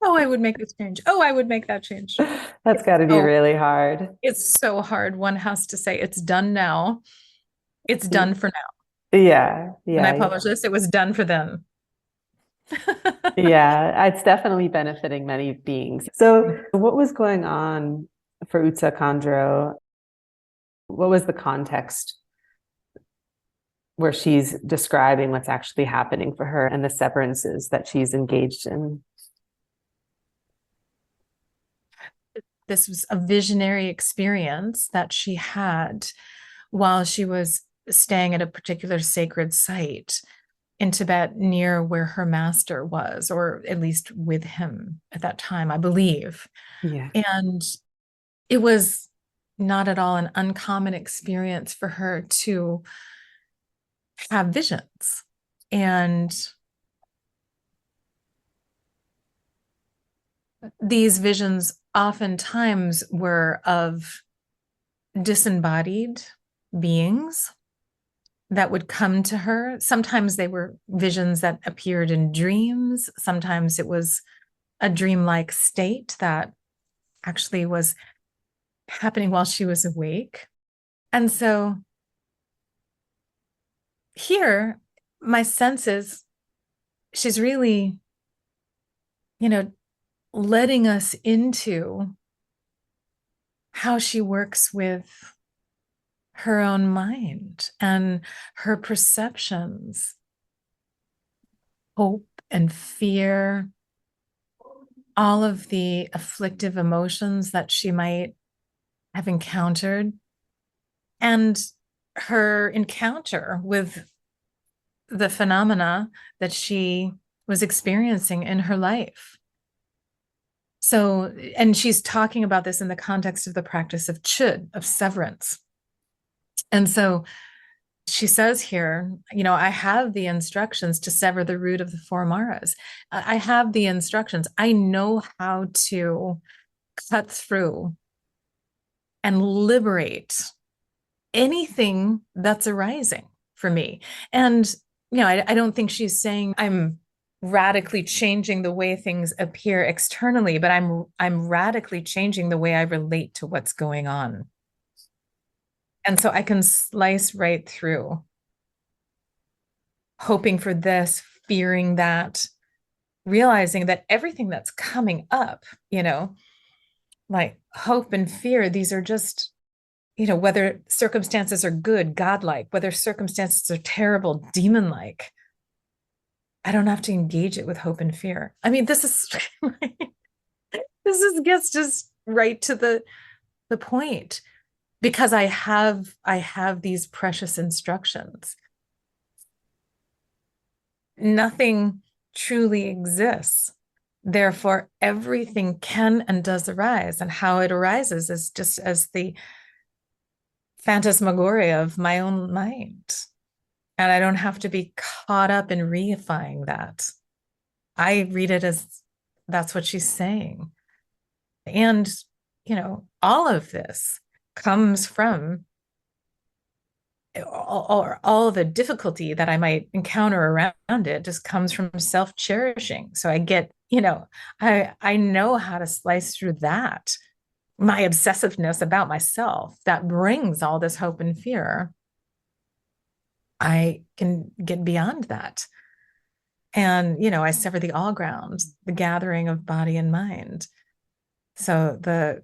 I would make this change. Oh, I would make that change. That's got to be really hard. It's so hard. One has to say, it's done now. It's done for now. Yeah, When I yeah, published this, it was done for them. yeah. It's definitely benefiting many beings. So, what was going on for Utsa Khandro? What was the context where she's describing what's actually happening for her and the severances that she's engaged in? This was a visionary experience that she had while she was staying at a particular sacred site in Tibet near where her master was, or at least with him at that time, I believe. Yeah. And it was not at all an uncommon experience for her to have visions. And these visions oftentimes were of disembodied beings that would come to her. Sometimes they were visions that appeared in dreams. Sometimes it was a dreamlike state that actually was happening while she was awake. And so here, my sense is she's really, you know, letting us into how she works with her own mind and her perceptions, hope and fear, all of the afflictive emotions that she might have encountered, and her encounter with the phenomena that she was experiencing in her life. So, and she's talking about this in the context of the practice of chud, of severance. And so she says here, I have the instructions to sever the root of the four maras. I have the instructions. I know how to cut through and liberate anything that's arising for me. And, I don't think she's saying I'm radically changing the way things appear externally, but I'm radically changing the way I relate to what's going on. And so I can slice right through, hoping for this, fearing that, realizing that everything that's coming up, like hope and fear, these are just, whether circumstances are good, godlike, whether circumstances are terrible, demon-like, I don't have to engage it with hope and fear. I mean, this is gets just right to the point, because I have these precious instructions. Nothing truly exists. Therefore, everything can and does arise. And how it arises is just as the phantasmagoria of my own mind. And I don't have to be caught up in reifying that. I read it as that's what she's saying. And, all of this comes from all the difficulty that I might encounter around it just comes from self-cherishing. So I get, I know how to slice through that, my obsessiveness about myself that brings all this hope and fear. I can get beyond that. And, I sever the all grounds, the gathering of body and mind. So the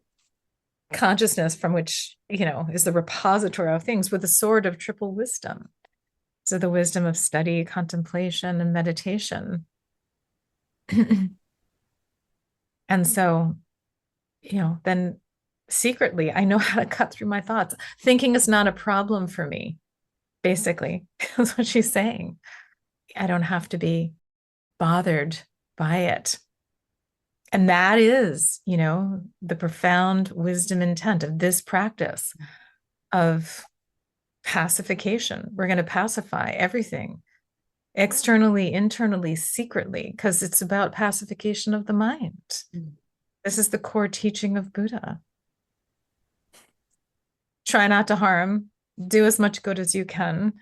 consciousness from which, is the repository of things with the sword of triple wisdom. So the wisdom of study, contemplation, and meditation. And so, then secretly, I know how to cut through my thoughts. Thinking is not a problem for me, basically. That's what she's saying. I don't have to be bothered by it. And that is, the profound wisdom intent of this practice of pacification. We're going to pacify everything externally, internally, secretly, because it's about pacification of the mind. This is the core teaching of Buddha. Try not to harm, do as much good as you can,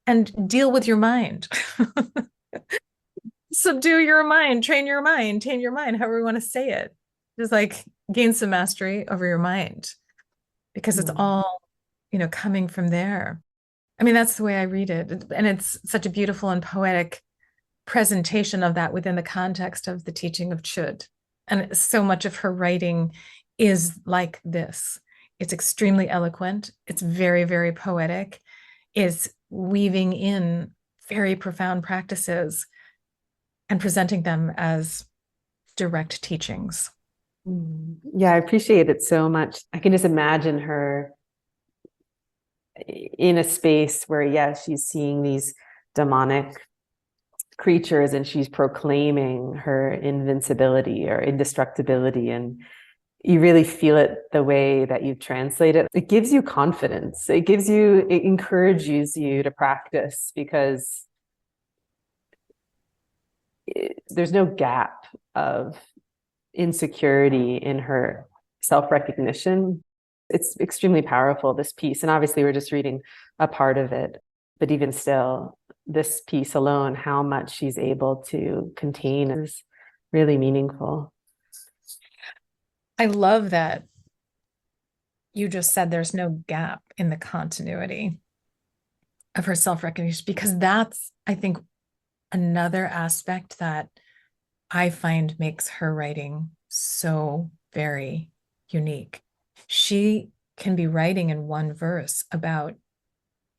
and deal with your mind. Subdue your mind, train your mind, tame your mind, however you want to say it. Just like gain some mastery over your mind, because it's all, coming from there. I mean, that's the way I read it. And it's such a beautiful and poetic presentation of that within the context of the teaching of Chud. And so much of her writing is like this. It's extremely eloquent. It's very, very poetic. It's weaving in very profound practices and presenting them as direct teachings. Yeah, I appreciate it so much. I can just imagine her in a space where, yes, she's seeing these demonic creatures and she's proclaiming her invincibility or indestructibility. And you really feel it the way that you translate it. It gives you confidence. It encourages you to practice because there's no gap of insecurity in her self-recognition. It's extremely powerful, this piece. And obviously we're just reading a part of it, but even still, this piece alone, how much she's able to contain is really meaningful. I love that you just said there's no gap in the continuity of her self-recognition, because that's, I think, another aspect that I find makes her writing so very unique. She can be writing in one verse about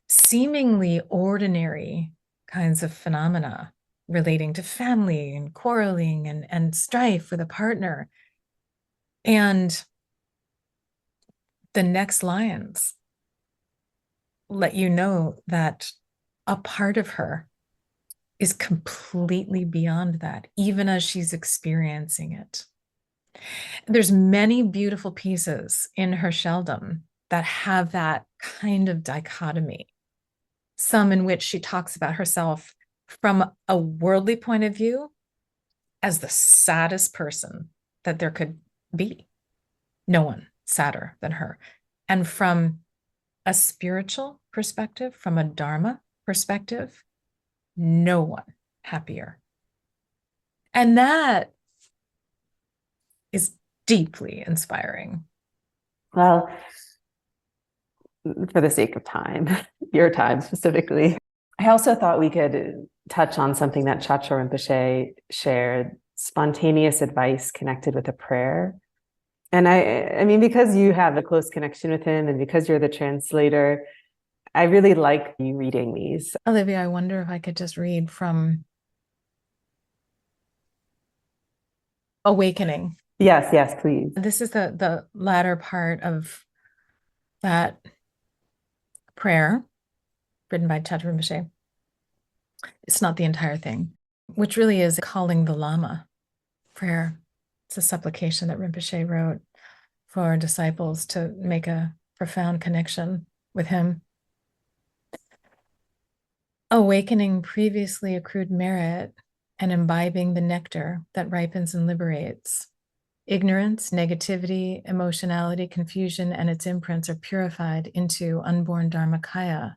seemingly ordinary kinds of phenomena relating to family and quarreling and strife with a partner. And the next lines let you know that a part of her is completely beyond that, even as she's experiencing it. There's many beautiful pieces in her shelldom that have that kind of dichotomy. Some in which she talks about herself from a worldly point of view as the saddest person that there could be. No one sadder than her. And from a spiritual perspective, from a Dharma perspective, no one happier. And that is deeply inspiring. Well, for the sake of time, your time specifically, I also thought we could touch on something that Chatral Rinpoche shared, spontaneous advice connected with a prayer. And I mean, because you have a close connection with him and because you're the translator, I really like you reading these. Olivia, I wonder if I could just read from Awakening. Yes, yes, please. This is the latter part of that prayer written by Chatral Rinpoche. It's not the entire thing, which really is calling the Lama prayer. It's a supplication that Rinpoche wrote for disciples to make a profound connection with him. Awakening previously accrued merit and imbibing the nectar that ripens and liberates. Ignorance, negativity, emotionality, confusion, and its imprints are purified into unborn Dharmakaya.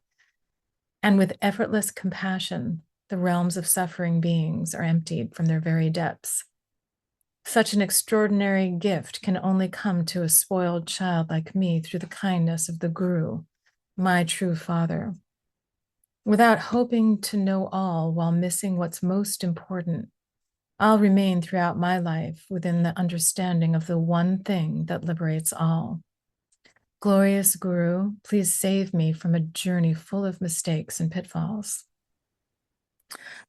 And with effortless compassion, the realms of suffering beings are emptied from their very depths. Such an extraordinary gift can only come to a spoiled child like me through the kindness of the Guru, my true father. Without hoping to know all while missing what's most important, I'll remain throughout my life within the understanding of the one thing that liberates all. Glorious Guru, please save me from a journey full of mistakes and pitfalls.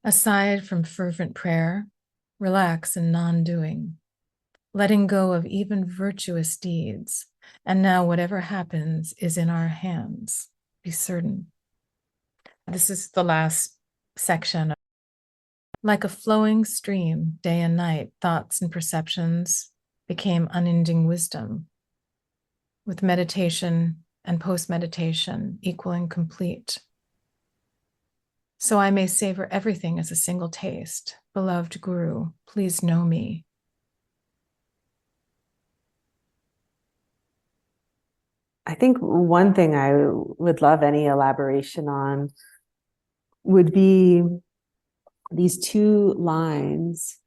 Aside from fervent prayer, relax in non-doing, letting go of even virtuous deeds. And now whatever happens is in our hands. Be certain. This is the last section. Like a flowing stream, day and night, thoughts and perceptions became unending wisdom, with meditation and post-meditation equaling complete. So I may savor everything as a single taste. Beloved Guru, please know me. I think one thing I would love any elaboration on would be these two lines.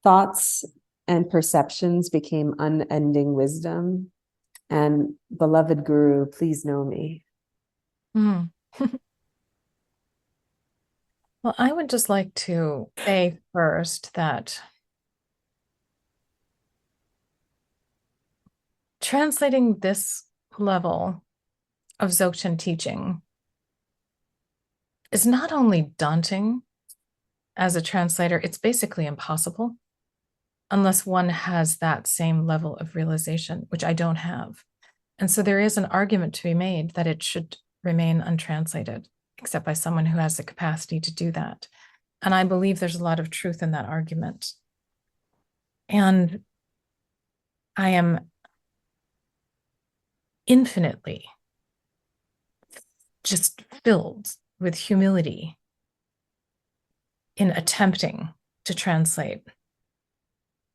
Thoughts and perceptions became unending wisdom. And beloved Guru, please know me. Mm. Well, I would just like to say first that translating this level of Dzogchen teaching is not only daunting as a translator, it's basically impossible unless one has that same level of realization, which I don't have. And so there is an argument to be made that it should remain untranslated, except by someone who has the capacity to do that. And I believe there's a lot of truth in that argument. And I am infinitely just filled with humility in attempting to translate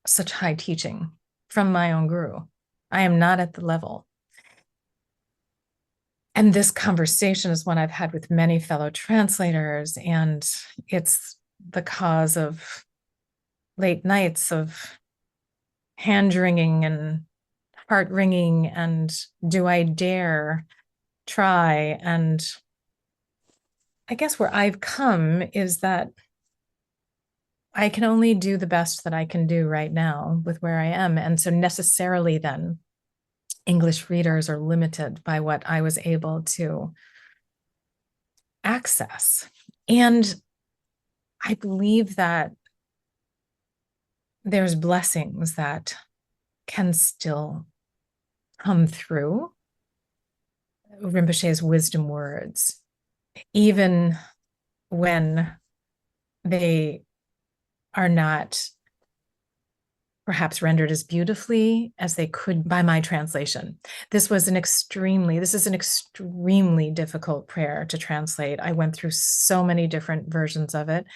such high teaching from my own guru. I am not at the level. And this conversation is one I've had with many fellow translators, and it's the cause of late nights of hand-wringing and heart-wringing and do I dare try? And I guess where I've come is that I can only do the best that I can do right now with where I am. And so necessarily then English readers are limited by what I was able to access. And I believe that there's blessings that can still come through Rinpoche's wisdom words, even when they are not perhaps rendered as beautifully as they could by my translation. This is an extremely difficult prayer to translate. I went through so many different versions of it.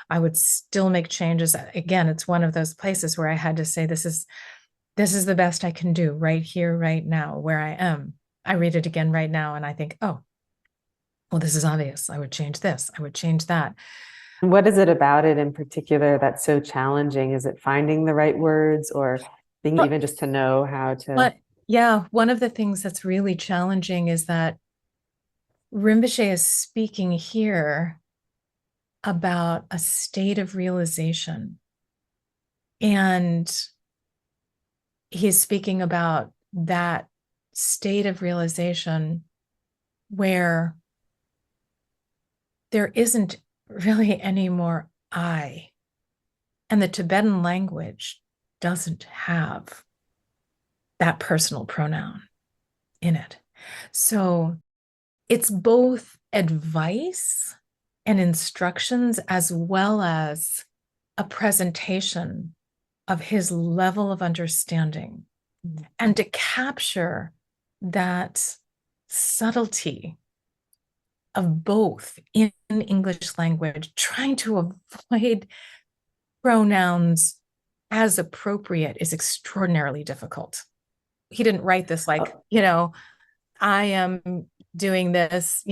I would still make changes. Again, it's one of those places where I had to say, this is the best I can do right here, right now, where I am. I read it again right now and I think, oh, well, this is obvious. I would change this. I would change that. What is it about it in particular that's so challenging? Is it finding the right words or being even just to know how to? Yeah, one of the things that's really challenging is that Rinpoche is speaking here about a state of realization. And he's speaking about that state of realization where there isn't really any more I. And the Tibetan language doesn't have that personal pronoun in it. So it's both advice and instructions as well as a presentation of his level of understanding. And to capture that subtlety of both in English language, trying to avoid pronouns as appropriate is extraordinarily difficult. He didn't write this like, I am doing this,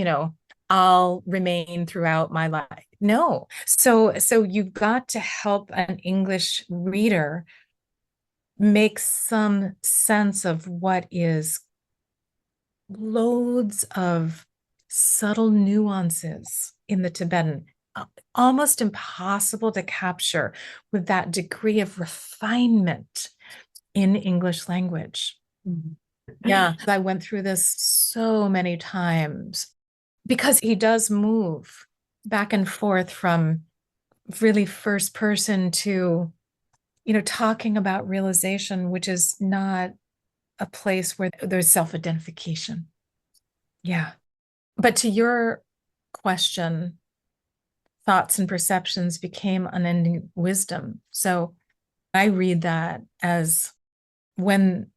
I'll remain throughout my life. No. So you've got to help an English reader make some sense of what is loads of subtle nuances in the Tibetan, almost impossible to capture with that degree of refinement in English language. Mm-hmm. Yeah, I went through this so many times because he does move back and forth from really first person to, talking about realization, which is not a place where there's self-identification. Yeah. But to your question, thoughts and perceptions became unending wisdom. So I read that as when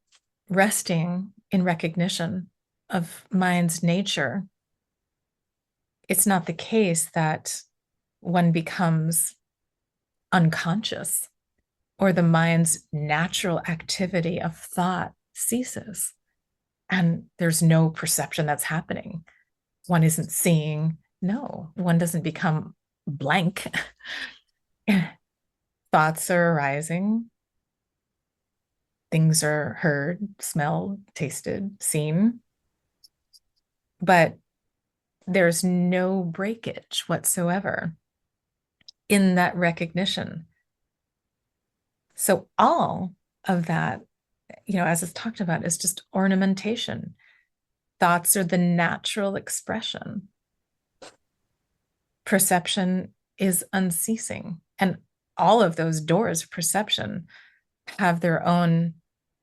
resting in recognition of mind's nature, it's not the case that one becomes unconscious or the mind's natural activity of thought ceases and there's no perception that's happening. One isn't seeing. No, one doesn't become blank. Thoughts are arising. things are heard, smelled, tasted, seen, but there's no breakage whatsoever in that recognition. So all of that, as it's talked about, is just ornamentation. Thoughts are the natural expression. Perception is unceasing. And all of those doors of perception have their own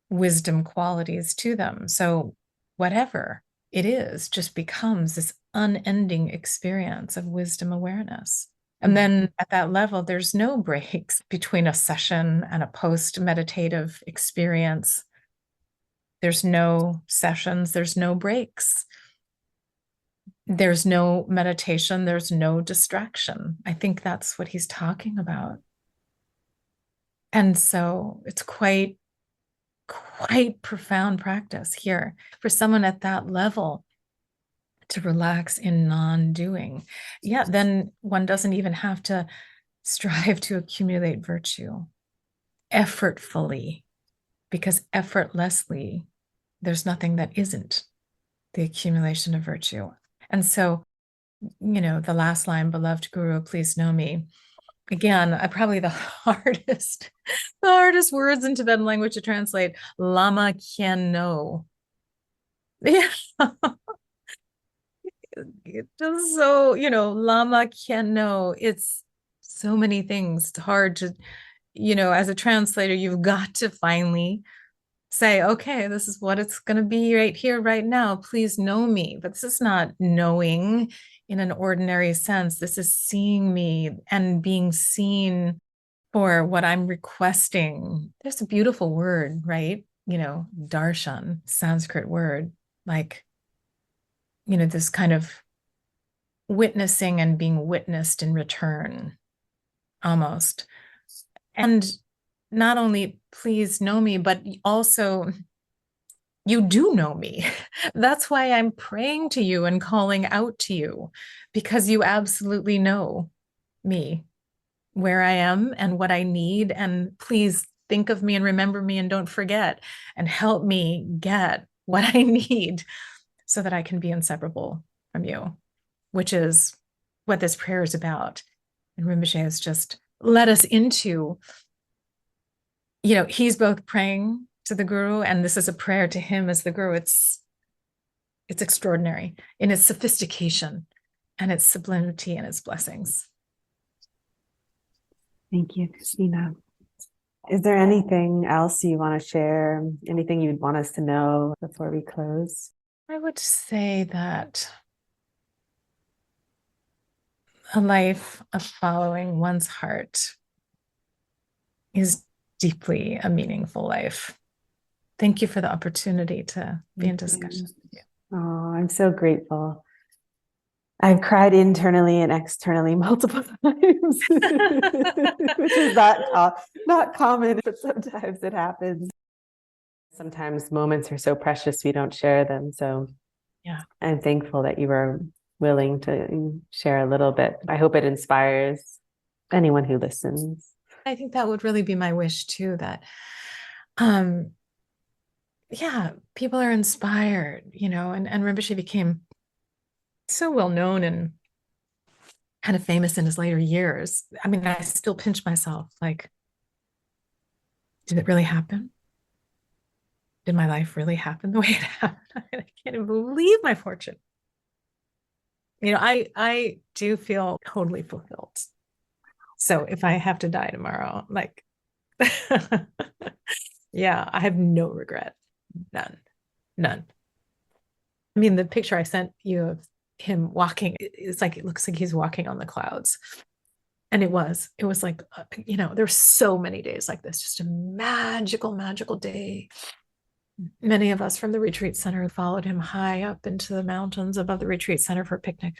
wisdom qualities to them. So whatever it is just becomes this unending experience of wisdom awareness. And then at that level, there's no breaks between a session and a post-meditative experience. There's no sessions, there's no breaks. There's no meditation, there's no distraction. I think that's what he's talking about. And so it's quite profound practice here for someone at that level to relax in non-doing. Yeah, then one doesn't even have to strive to accumulate virtue effortfully, because effortlessly, there's nothing that isn't the accumulation of virtue. And so, the last line, beloved Guru, please know me. Again, probably the hardest words in Tibetan language to translate. Lama kien no. Yeah. It's just so, Lama kien no. It's so many things. It's hard to, as a translator, you've got to finally say, okay, this is what it's going to be right here, right now. Please know me. But this is not knowing in an ordinary sense. This is seeing me and being seen for what I'm requesting. There's a beautiful word, right? Darshan, Sanskrit word, like, this kind of witnessing and being witnessed in return, almost. And not only please know me, but also you do know me. That's why I'm praying to you and calling out to you, because you absolutely know me, where I am and what I need. And please think of me and remember me and don't forget, and help me get what I need so that I can be inseparable from you, which is what this prayer is about. And Rinpoche has just led us into, he's both praying to the Guru, and this is a prayer to him as the Guru. It's extraordinary in its sophistication and its sublimity and its blessings. Thank you, Christina. Is there anything else you want to share? Anything you'd want us to know before we close? I would say that a life of following one's heart is deeply a meaningful life. Thank you for the opportunity to be in discussion with you. Oh, I'm so grateful. I've cried internally and externally multiple times, which is not common, but sometimes it happens. Sometimes moments are so precious we don't share them. So yeah, I'm thankful that you were willing to share a little bit. I hope it inspires anyone who listens. I think that would really be my wish too, that people are inspired, and Rinpoche became so well known and kind of famous in his later years. I mean, I still pinch myself, like, did it really happen? Did my life really happen the way it happened? I can't even believe my fortune. I do feel totally fulfilled. So if I have to die tomorrow, like, yeah, I have no regret. None. I mean, the picture I sent you of him walking, it's like, it looks like he's walking on the clouds. And it was like, there's so many days like this, just a magical, magical day. Many of us from the retreat center followed him high up into the mountains above the retreat center for a picnic.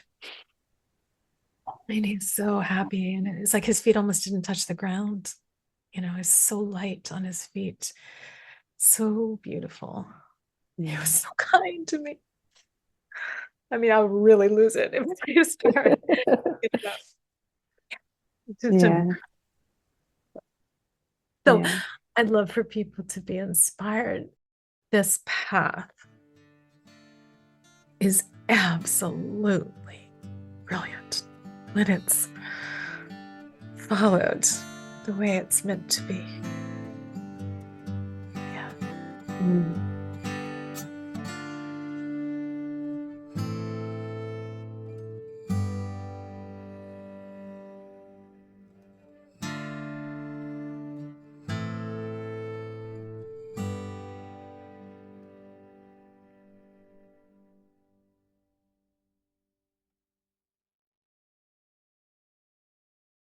And he's so happy. And it's like his feet almost didn't touch the ground. He's so light on his feet. So beautiful. He was so kind to me. I mean, I would really lose it if I started. Yeah. So I'd love for people to be inspired. This path is absolutely brilliant when it's followed the way it's meant to be. Yeah. Mm.